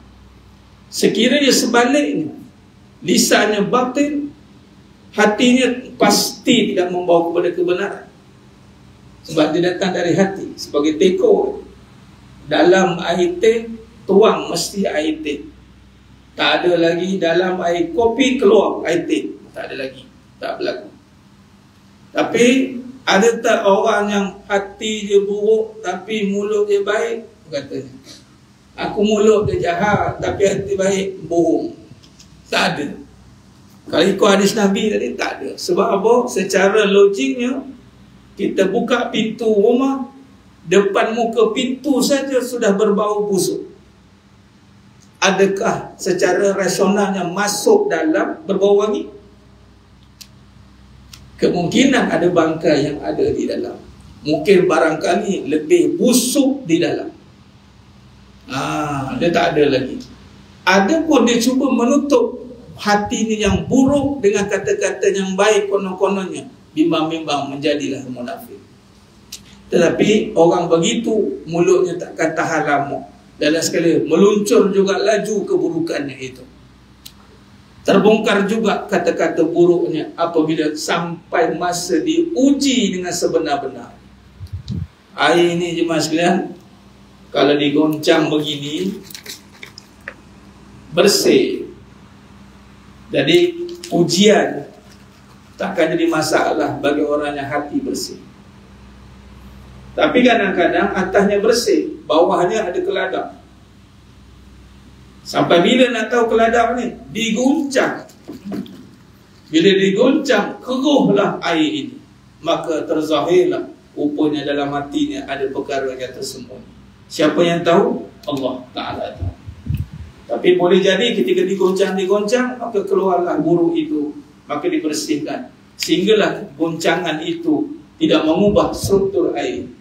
Sekiranya sebaliknya, lisannya batin, hatinya pasti tidak membawa kepada kebenaran. Sebab dia datang dari hati. Sebagai teko, dalam air teh tuang mesti air teh. Tak ada lagi dalam air kopi keluar air teh. Tak ada lagi. Tak berlaku. Tapi ada tak orang yang hati dia buruk tapi mulut dia baik? Katanya, aku mulut dia jahat tapi hati baik, bohong. Tak ada. Kalau ikut hadis Nabi tadi, tak ada. Sebab apa? Secara logiknya, kita buka pintu rumah, depan muka pintu saja sudah berbau busuk. Adakah secara rasionalnya masuk dalam berbau wangi? Kemungkinan ada bangkai yang ada di dalam. Mungkin barangkali lebih busuk di dalam. Dia tak ada lagi. Ada pun dia cuba menutup hati ni yang buruk dengan kata-kata yang baik, konon-kononnya bimbang-bimbang menjadilah munafik. Tetapi orang begitu mulutnya takkan tahan lama, dan sekali meluncur juga laju keburukannya itu. Terbongkar juga kata-kata buruknya apabila sampai masa diuji dengan sebenar-benar. Air ini jemaah sekalian, kalau digoncang begini bersih. Jadi ujian takkan jadi masalah bagi orang yang hati bersih. Tapi kadang-kadang atasnya bersih, bawahnya ada keladang. Sampai bila nak tahu keladang ni? Diguncang. Bila diguncang, keruhlah air ini. Maka terzahirlah rupanya dalam hatinya ada perkara yang tersembunyi. Siapa yang tahu? Allah Ta'ala tahu. Tapi boleh jadi ketika digoncang, maka keluarlah buruk itu, maka dibersihkan. Sehinggalah goncangan itu tidak mengubah struktur air.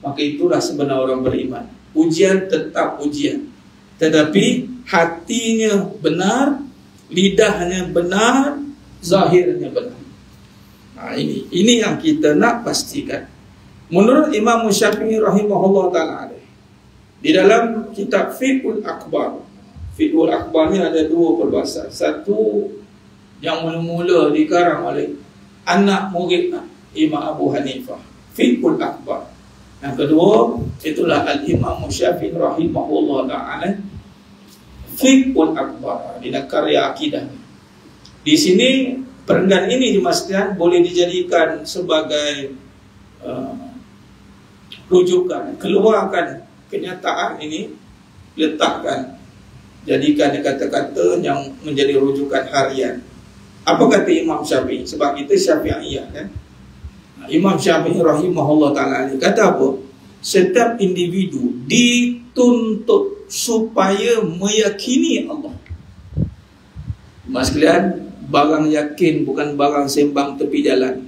Maka itulah sebenar orang beriman. Ujian tetap ujian, tetapi hatinya benar, lidahnya benar, zahirnya benar. Ini yang kita nak pastikan. Menurut Imam Syafi'i rahimahullah ta'ala, di dalam kitab Fiqhul Akbar, Fiqhul Akbar ni ada dua perbahasan. Satu yang mula-mula dikarang oleh anak murid Imam Abu Hanifah, Fiqhul Akbar. Yang kedua, itulah Al-Imam Syafi'i rahimahullah ta'ala, Fiqhul Akbar, di karya akidah. Di sini Perenggan ini dimaksudkan boleh dijadikan sebagai rujukan. Keluarkan kenyataan ini, letakkan, jadikan kata-kata yang menjadi rujukan harian. Apa kata Imam Syafi'i? Sebab kita Syafi'iyah kan. Imam Syafi'i rahimahullah ta'ala kata apa? Setiap individu dituntut supaya meyakini Allah. Mas sekalian, barang yakin bukan barang sembang tepi jalan.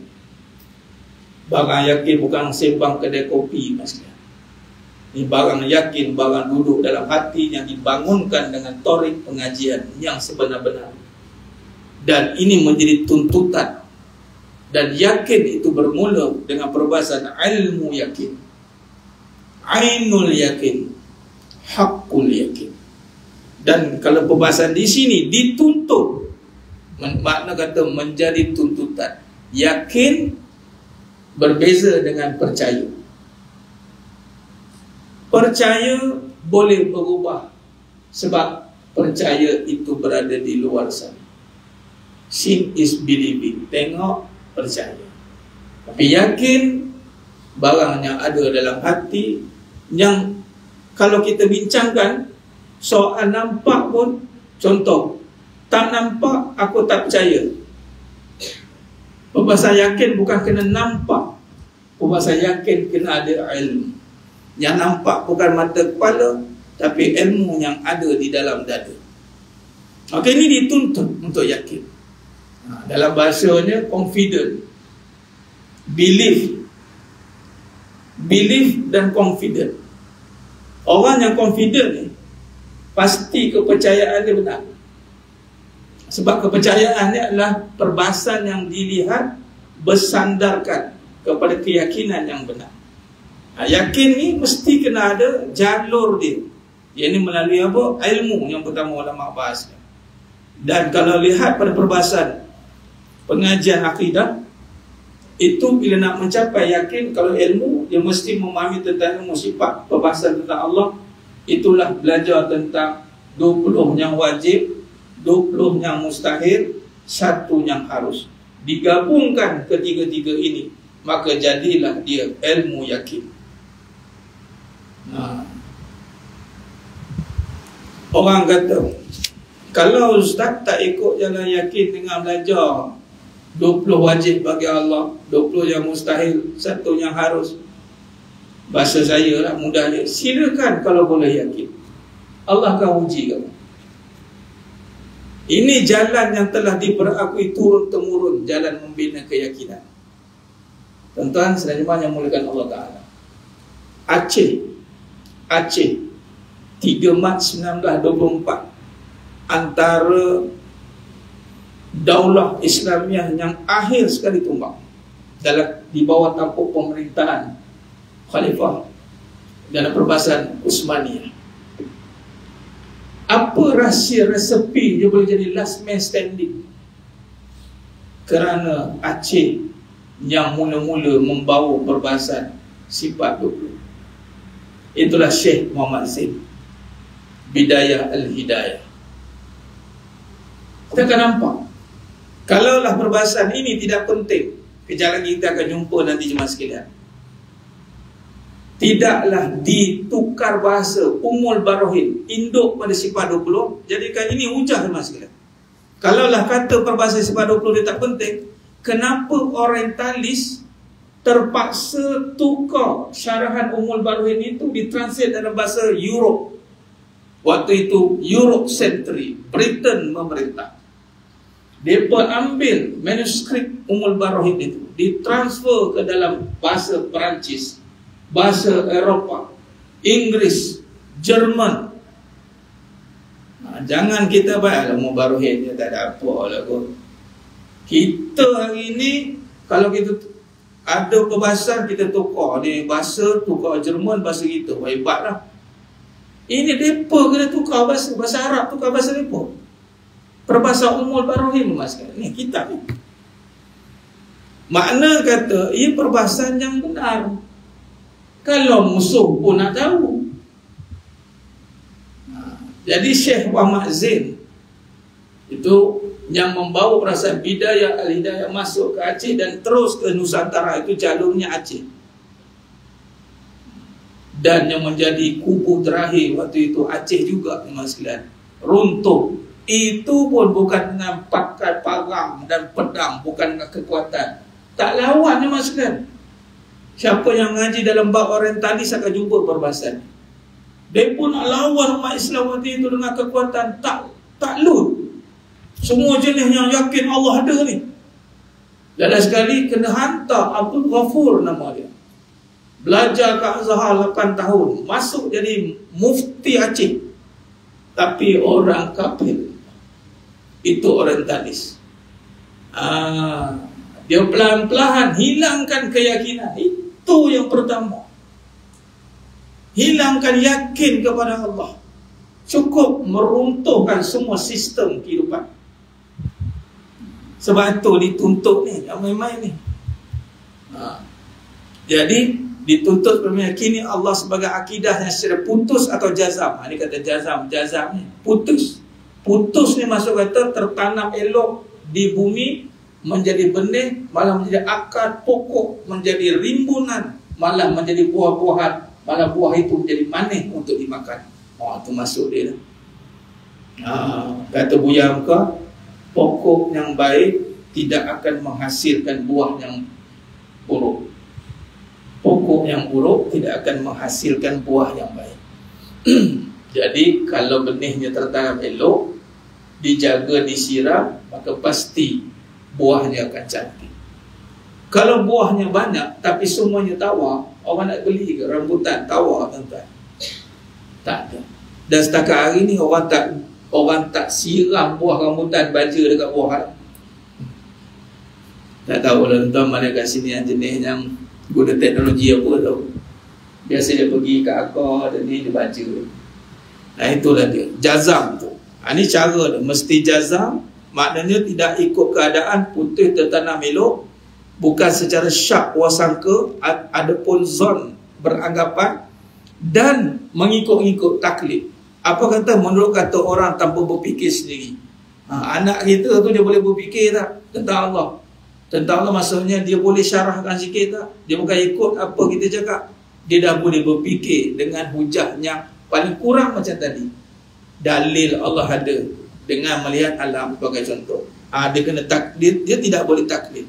Barang yakin bukan sembang kedai kopi, mas sekalian. Ini barang yakin, barang duduk dalam hati yang dibangunkan dengan torik pengajian yang sebenar-benar. Dan ini menjadi tuntutan. Dan yakin itu bermula dengan perbahasan ilmu yakin, ainul yakin, hakul yakin. Dan kalau perbahasan di sini dituntut, makna kata menjadi tuntutan. Yakin berbeza dengan percaya. Percaya boleh berubah sebab percaya itu berada di luar sana. Seeing is believing. Tengok, percaya. Tapi yakin barang yang ada dalam hati, yang kalau kita bincangkan soal nampak pun, contoh, tak nampak aku tak percaya. Perbahasan yakin bukan kena nampak, perbahasan yakin kena ada ilmu. Yang nampak bukan mata kepala, tapi ilmu yang ada di dalam dada. Maka ini dituntut untuk yakin. Dalam bahasanya confident, belief dan confident. Orang yang confident ni pasti kepercayaan dia benar. Sebab kepercayaan ni adalah perbahasan yang dilihat bersandarkan kepada keyakinan yang benar. Yakin ni mesti kena ada jalur dia. Ia ni melalui apa? Ilmu yang pertama ulama bahas. Dan kalau lihat pada perbahasan pengajian akidah, itu bila nak mencapai yakin, kalau ilmu dia mesti memahami tentang ilmu sifat, perbahasan tentang Allah. Itulah belajar tentang 20 yang wajib, 20 yang mustahil, 1 yang harus. Digabungkan ketiga-tiga ini, maka jadilah dia ilmu yakin. Orang kata, kalau ustaz tak ikut jalan yakin dengan belajar 20 wajib bagi Allah, 20 yang mustahil, 1 yang harus, bahasa saya lah mudah dia, silakan kalau boleh yakin. Allah akan uji kamu. Ini jalan yang telah diperakui turun-temurun, jalan membina keyakinan. Tuan-tuan sedang yang mulakan Allah Ta'ala, Aceh 3 Mac 1924, antara daulah Islamiah yang akhir sekali tumbang di bawah tampuk pemerintahan Khalifah dalam perbahasan Utsmaniyah. Apa rahsia resepi dia boleh jadi last man standing? Kerana Aceh yang mula-mula membawa perbahasan sifat 20. Itulah Syekh Muhammad Zain, Bidayah Al-Hidayah. Kita akan nampak, kalaulah perbahasan ini tidak penting, kejap lagi kita akan jumpa nanti jemaah sekalian, tidaklah ditukar bahasa Ummul Barohin, induk pada sifat 20, jadikan ini hujah jemaah sekalian. Kalaulah kata perbahasan sifat 20 dia tak penting, kenapa orientalis terpaksa tukar syarahan Ummul Barohin itu ditranslate dalam bahasa Europe? Waktu itu Europe Century, Britain memerintah. Mereka ambil manuskrip Ummul Barohin itu, ditransfer ke dalam bahasa Perancis, bahasa Eropah, Inggris, Jerman. Jangan kita bayar Ummul Barohin dia tak ada apa lah kot. Kita hari ini kalau kita ada perbahasan, kita tukar ni bahasa, tukar Jerman, bahasa kita, hebatlah. Ini mereka kena tukar bahasa Arab, tukar bahasa mereka. Perbahasan Ummul Barohin mas, ni kitab ni. Makna kata ia perbahasan yang benar. Kalau musuh pun nak tahu. Jadi Syekh Muhammad Zain itu yang membawa perasaan bidayah al-hidayah masuk ke Aceh dan terus ke Nusantara, itu jalurnya Aceh. Dan yang menjadi kubu terakhir waktu itu Aceh juga, teman sekalian, runtuh. Itu pun bukan dengan pakai parang dan pedang, bukan dengan kekuatan. Tak lawan, teman sekalian. Siapa yang ngaji dalam bab orientalis akan jumpa perbahasan. Dia pun nak lawan umat Islam waktu itu dengan kekuatan takluk. Semua jenis yang yakin Allah ada ni. Dan sekali kena hantar Abdul Ghafur nama dia. Belajar ke Azhar 8 tahun, masuk jadi mufti Aceh. Tapi orang kafir. Itu orientalis. Dia pelan-pelan hilangkan keyakinan. Itu yang pertama. Hilangkan yakin kepada Allah. Cukup meruntuhkan semua sistem kehidupan. Sebab itu dituntut ni, jangan main-main ni. Jadi dituntut meyakini Allah sebagai akidah yang secara putus atau jazam. Ini kata jazam ni putus. Putus ni maksud kata tertanam elok di bumi, menjadi benih, malah menjadi akar pokok, menjadi rimbunan, malah menjadi buah-buahan, malah buah itu menjadi manis untuk dimakan. Itu masuk dia. Kata Buya Hamka, pokok yang baik tidak akan menghasilkan buah yang buruk. Pokok yang buruk tidak akan menghasilkan buah yang baik. Jadi kalau benihnya tertanam elok, dijaga, disiram, maka pasti buahnya akan cantik. Kalau buahnya banyak tapi semuanya tawar, orang nak beli ke rambutan tawar, tuan-tuan? Tak ada. Dan setakat hari ni orang tak siram buah rambutan baja dekat buah. Tak tahu lah tuan-tuan mana kat sini yang jenis yang guna teknologi apa tahu. Biasa dia pergi ke akar dan dia baca. Nah itulah dia, jazam tu. Ini cara dia, mesti jazam. Maknanya tidak ikut keadaan, putih tertanam elok, bukan secara syak wasangka, adapun zon beranggapan, dan mengikut-ikut taklid. Apa kata menurut kata orang tanpa berfikir sendiri. Anak kita tu dia boleh berfikir tak tentang Allah? Tentang Allah maksudnya dia boleh syarahkan sikit tak? Dia bukan ikut apa kita cakap. Dia dah boleh berfikir dengan hujah yang paling kurang macam tadi. Dalil Allah ada dengan melihat alam sebagai contoh. Dia kena taklid, dia tidak boleh taklid.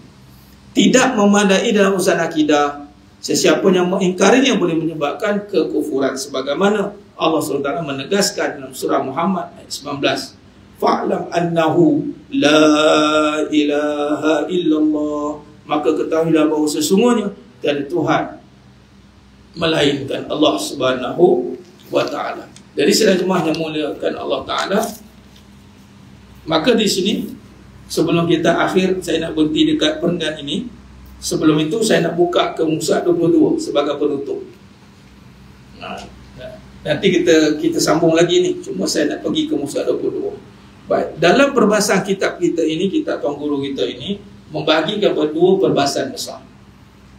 Tidak memadai dalam urusan akidah. Sesiapa yang mengingkarinya boleh menyebabkan kekufuran. Sebagaimana Allah SWT menegaskan dalam surah Muhammad ayat 19. Fa'lam annahu la ilaha illallah. Maka ketahuilah bahawa sesungguhnya tiada Tuhan melainkan Allah Subhanahu wa ta'ala. Jadi sedang jemaah yang muliakan Allah Ta'ala, maka di sini sebelum kita akhir, saya nak berhenti dekat perenggan ini. Sebelum itu saya nak buka ke Musa 22 sebagai penutup. Nanti kita sambung lagi ni. Cuma saya nak pergi ke Musa 22. Baik, dalam perbahasan kitab kita ini, kitab Tuan Guru kita ini membagi kepada dua perbahasan besar.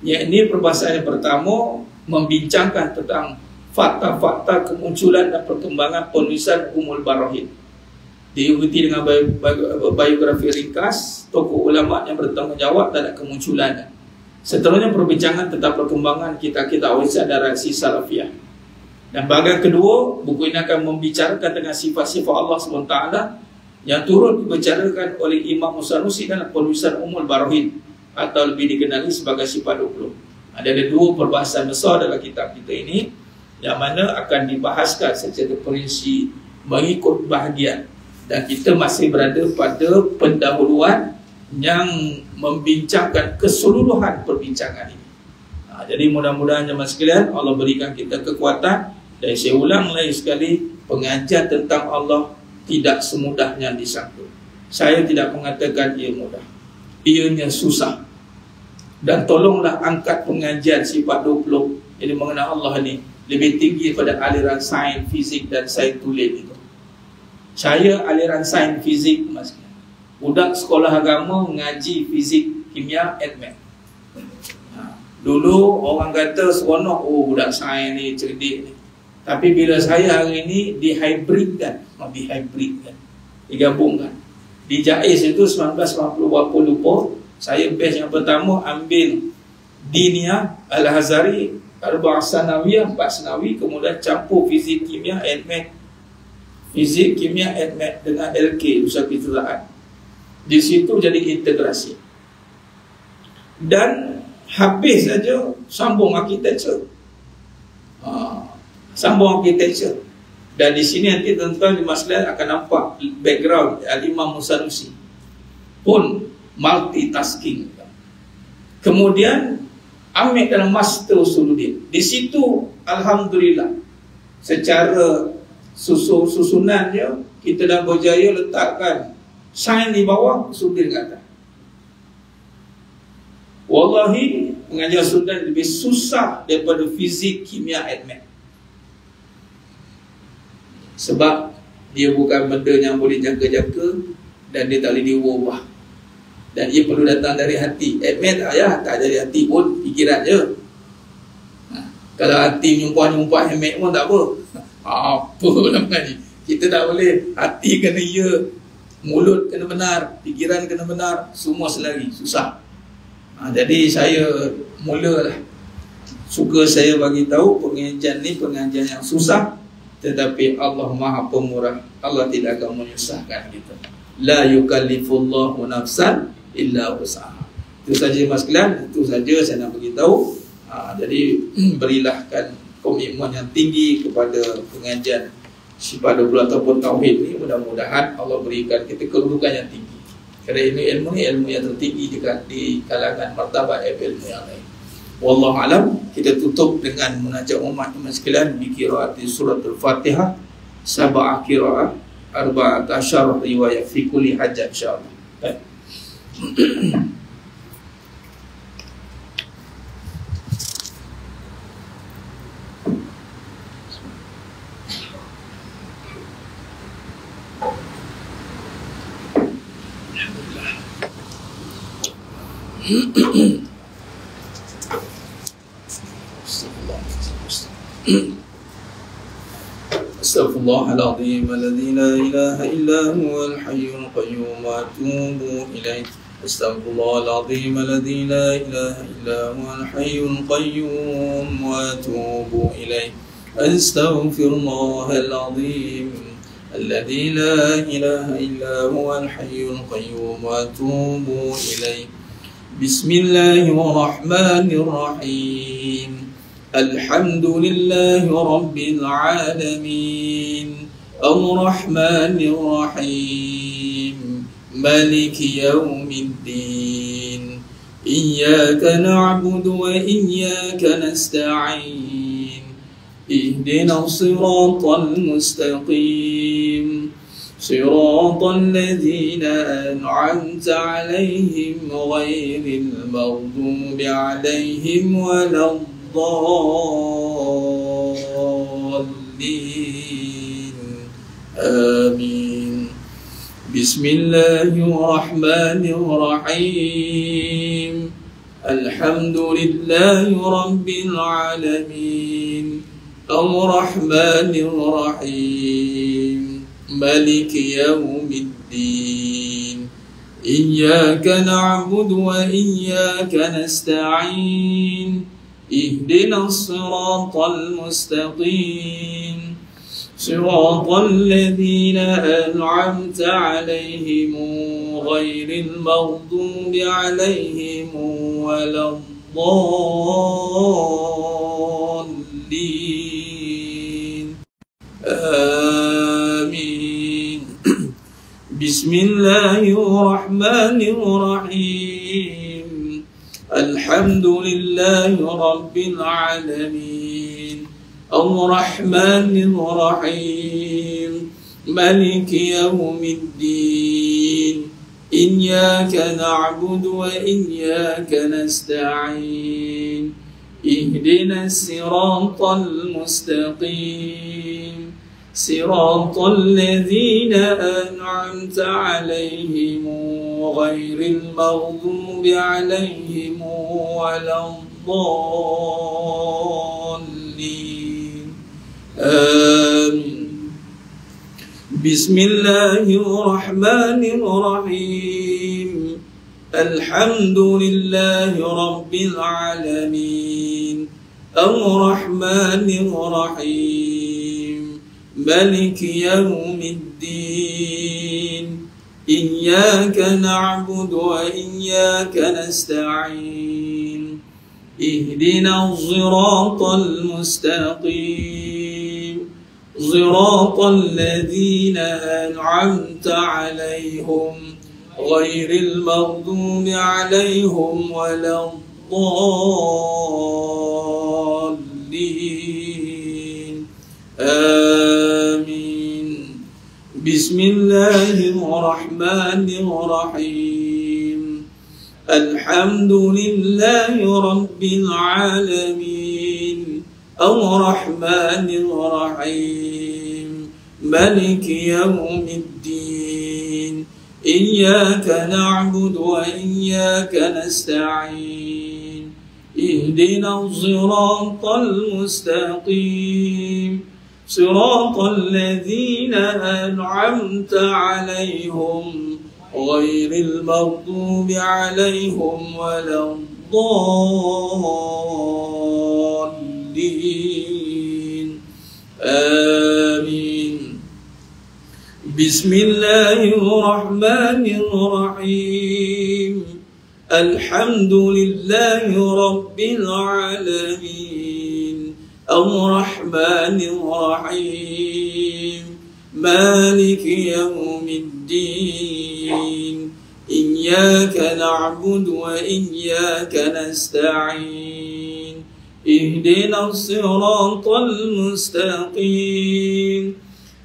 Yang perbahasan yang pertama membincangkan tentang fakta-fakta kemunculan dan perkembangan penulisan Ummul Barahin. Diikuti dengan biografi ringkas tokoh ulama yang bertanggungjawab dalam kemunculannya. Seterusnya perbincangan tentang perkembangan kitab-kitab warisan dan reaksi salafiyah. Dan bahagian kedua, buku ini akan membicarakan tentang sifat-sifat Allah SWT yang turut dibicarakan oleh Imam Sanusi dalam penulisan Ummul Barahin, atau lebih dikenali sebagai sifat 20. Ada dua perbahasan besar dalam kitab kita ini, yang mana akan dibahaskan secara perinci mengikut bahagian. Dan kita masih berada pada pendahuluan yang membincangkan keseluruhan perbincangan ini. Jadi mudah-mudahan jemaah sekalian, Allah berikan kita kekuatan. Dan saya ulang lagi sekali, pengajian tentang Allah tidak semudah yang disangka. Saya tidak mengatakan ia mudah, ianya susah. Dan tolonglah angkat pengajian sifat 20 jadi mengenal Allah ni lebih tinggi daripada aliran sains, fizik dan sains tulis itu. Saya aliran sains, fizik, mas. Budak sekolah agama mengaji fizik, kimia, math. Dulu orang kata seronok, budak sains ni cerdik ni. Tapi bila saya hari ini dihybridkan, digabungkan. Di JAIS itu 1990 berapa lupa. Saya batch yang pertama ambil Diniyah, Al-Hazari, Arba'ah Sanawiyah, 4 Sanawi, kemudian campur fizik, kimia, and math. Fizik, kimia, and math dengan LK, usaha kejuruteraan. Di situ jadi integrasi. Dan habis saja sambung architecture. Sambung architecture. Dan di sini nanti tuan-tuan di masalah akan nampak background Al-Imam Musanusi pun multitasking. Kemudian ambil dalam Master Usuluddin. Di situ alhamdulillah secara susunannya kita dah berjaya letakkan sains di bawah, Usuluddin kat atas. Wallahi pengajian Usuluddin lebih susah daripada fizik, kimia, and math. Sebab dia bukan benda yang boleh jaga-jaga dan dia tak boleh diubah. Dan ia perlu datang dari hati. Math tak dari hati pun, fikiran je. Kalau hati nyumpah-nyumpah math pun tak apa. Apa nak mengaji? Kita tak boleh. Hati kena ya, mulut kena benar, fikiran kena benar, semua selari, susah. Jadi saya mulalah suka saya bagi tahu pengajian ni pengajian yang susah, tetapi Allah Maha Pemurah. Allah tidak akan menyusahkan kita. La yukallifullahu nafsan illa wus'aha. Itu saja mas sekalian, itu saja saya nak beritahu. Jadi berilahkan komitmen yang tinggi kepada pengajian Syifa20 ataupun Tauhid ni. Mudah-mudahan Allah berikan kita kedudukan yang tinggi. Kerana ini ilmu ni ilmu yang tertinggi di kalangan martabat ilmu yang lain. Wallahu alam. Kita tutup dengan munajat umat sekalian bi qiraat surah Al-Fatihah, sab'ah qiraat, arba'at asyar riwayat fi kulli hajat insyaallah. Astaghfirullahaladzim alladzi la ilaha illa huwal hayyul qayyum wa atubu ilaih. Astaghfirullahaladzim alladzi la ilaha illa huwal hayyul qayyum wa atubu ilaih. Astaghfirullahaladzim alladzi la ilaha illa huwal hayyul qayyum wa atubu ilaih. Bismillahirrahmanirrahim. Alhamdulillahi Rabbil Alamin, Ar-Rahmanir Rahim, Maliki Yawmiddin. Iyyaka na'budu wa iyyaka nasta'in. Ihdinas siratal mustaqim, siratal ladzina an'amta 'alaihim ghairil maghdubi 'alaihim waladdallin. Amin. Bismillahirrahmanirrahim. Alhamdulillahi Rabbil Alamin, Ar-Rahmanir Rahim, Maliki Yawmiddin. Iyyaka na'budu wa iyyaka nasta'in. Ihdinas siratal mustaqim, siratal ladzina an'amta 'alaihim ghairil maghdubi 'alaihim waladdallin. Amin. Bismillahirrahmanirrahim. Alhamdulillahi Rabbil Alamin, Ar-Rahmanir Rahim, Maliki Yawmiddin. Iyyaka na'budu wa iyyaka nasta'in. Ihdinas siratal mustaqim, siratal ladzina an'amta 'alaihim ghairil maghdubi 'alaihim waladdallin. Amin. بسم الله الرحمن الرحيم الحمد لله رب العالمين الرحمن الرحيم مالك يوم الدين إياك نعبد وإياك نستعين اهدنا الصراط المستقيم صراط الذين أنعمت عليهم غير المغضوب عليهم ولا الضالين آمين بسم الله الرحمن الرحيم الحمد لله رب العالمين الرحمن الرحيم مالك يوم الدين إياك نعبد وإياك نستعين اهدنا الصراط المستقيم صراط الذين أنعمت عليهم غير المغضوب عليهم ولا الضالين آمين بسم الله الرحمن الرحيم الحمد لله رب العالمين الرحمن الرحيم مالك يوم الدين إياك نعبد وإياك نستعين اهدنا الصراط المستقيم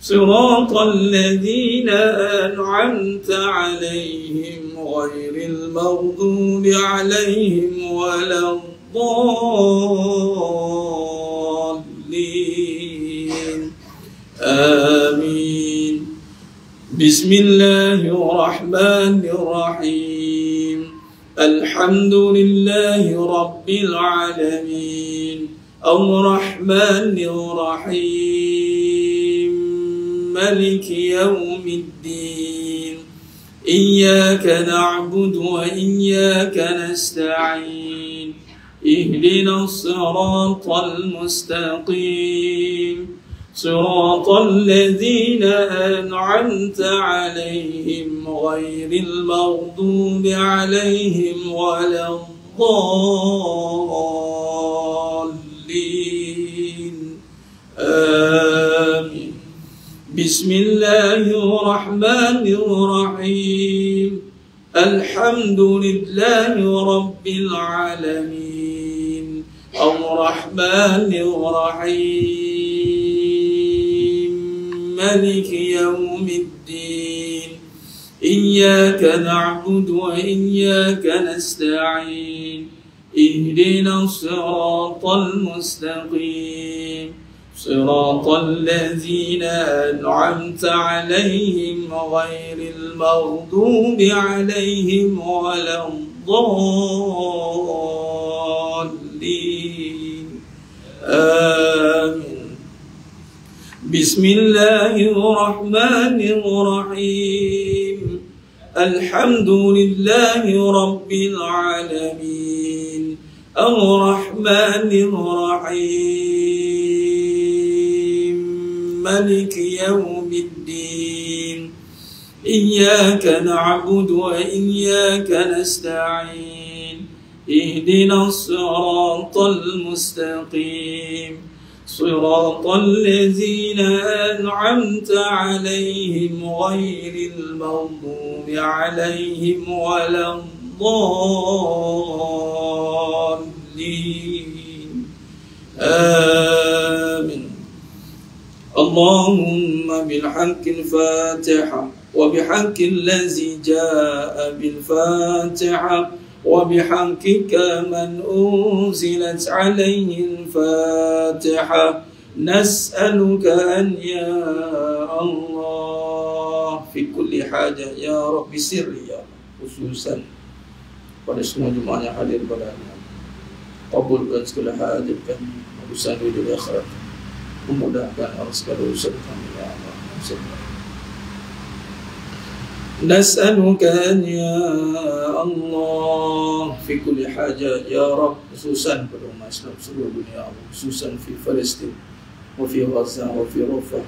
صراط الذين أنعمت عليهم غير المغضوب عليهم ولا الضالين آمين بسم الله الرحمن الرحيم الحمد لله رب العالمين الرحمن الرحيم مالك يوم الدين إياك نعبد وإياك نستعين اهدنا الصراط المستقيم صراط الذين أنعمت عليهم غير المغضوب عليهم ولا الضالين آمين بسم الله الرحمن الرحيم الحمد لله رب العالمين الرحمن الرحيم مالك يوم الدين إياك نعبد وإياك نستعين اهدنا الصراط المستقيم صراط الذين أنعمت عليهم غير المغضوب عليهم ولا الضالين آمين بسم الله الرحمن الرحيم الحمد لله رب العالمين الرحمن الرحيم مالك يوم الدين إياك نعبد وإياك نستعين اهدنا الصراط المستقيم صراط الذين أنعمت عليهم غير المغضوب عليهم ولا الضالين آمين اللهم بالحق الفاتحة وبحق الذي جاء بالفاتحة وبحقك من أنزلت عليه الفاتحة نسألك أن يا الله في كل حاجة يا رب سر يا خصوصا pada semua jemaah yang hadir padanya, kabulkan segala hajat kami, urusan dunia akhirat, memudahkan segala urusan kami ya Allah. نسألك أن يا الله في كل حاجة يا رب، خصوصا pada umat Islam seluruh dunia, خصوصا في فلسطين وفي غزة وفي رفح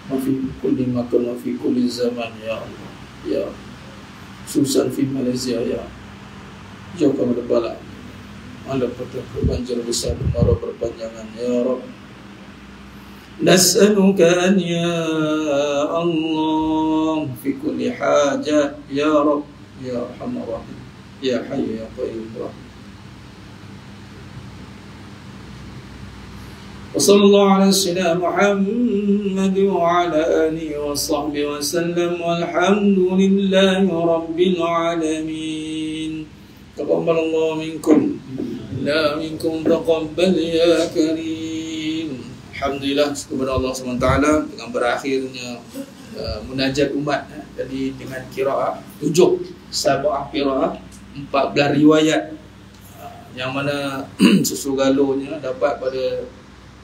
وفي كل مكان وفي كل زمان يا الله يا رب، خصوصا في ماليزيا ya, jauhkan dari bala, ada banjir besar, kemarau berpanjangan ya Rabb. نسألك أن يا الله في كل حاجة يا رب يا أرحم الراحمين يا حي يا قيوم الرحيم. وصلى الله على سيدنا محمد وعلى آله وصحبه وسلم والحمد لله رب العالمين. تقبل الله منكم لا منكم تقبل يا كريم. Alhamdulillah kepada Allah SWT dengan berakhirnya munajat umat. Jadi dengan qiraat 7 sab'ah qiraat, 14 riwayat, yang mana susu galonya dapat pada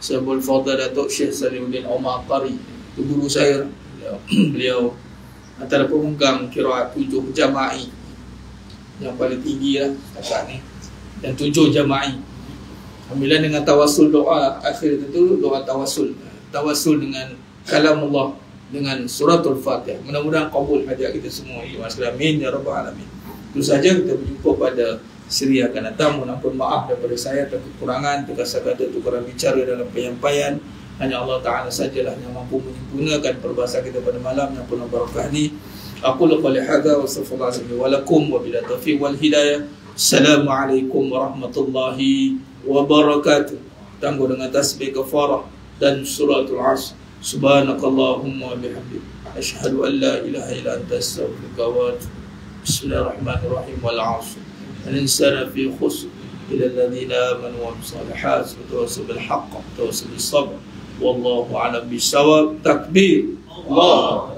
Syaikhul Fadhil Datuk Syekh Salihuddin Omar Qari, itu guru saya. Beliau antara pemegang qiraat 7 jama'i yang paling tinggi lah kakak ni, dan 7 jama'i. Alhamdulillah dengan tawasul doa akhir itu, doa tawasul dengan kalam Allah, dengan suratul Fatihah. Mudah-mudahan kabul hajat kita semua. Amin ya rabbal alamin. Itu saja, kita berjumpa pada siri akan datang. Mohon maaf daripada saya atas kekurangan, terkata-kata tukaran bicara dalam penyampaian. Hanya Allah Ta'ala sajalah yang mampu menyempurnakan perbahasan kita pada malam yang penuh barakah ni. Aku qouli hadza wa astaghfirullahalazim wa lakum wa bila taufiq wal hidayah. Assalamualaikum warahmatullahi wabarakatuh. Tangguh dengan tasbih kafarah dan suratul Asr. Subhanakallahumma wa bihamdika asyhadu an la ilaha illa anta astaghfiruka wa atubu. Bismillahirrahmanirrahim. Wal 'asr. Al-insana fi khusr illa alladhina amanu wa amilus solihat wa tawassaw bil haqq wa tawassaw bis sabr. Wallahu a'lam bis-shawab. Takbir. Allah.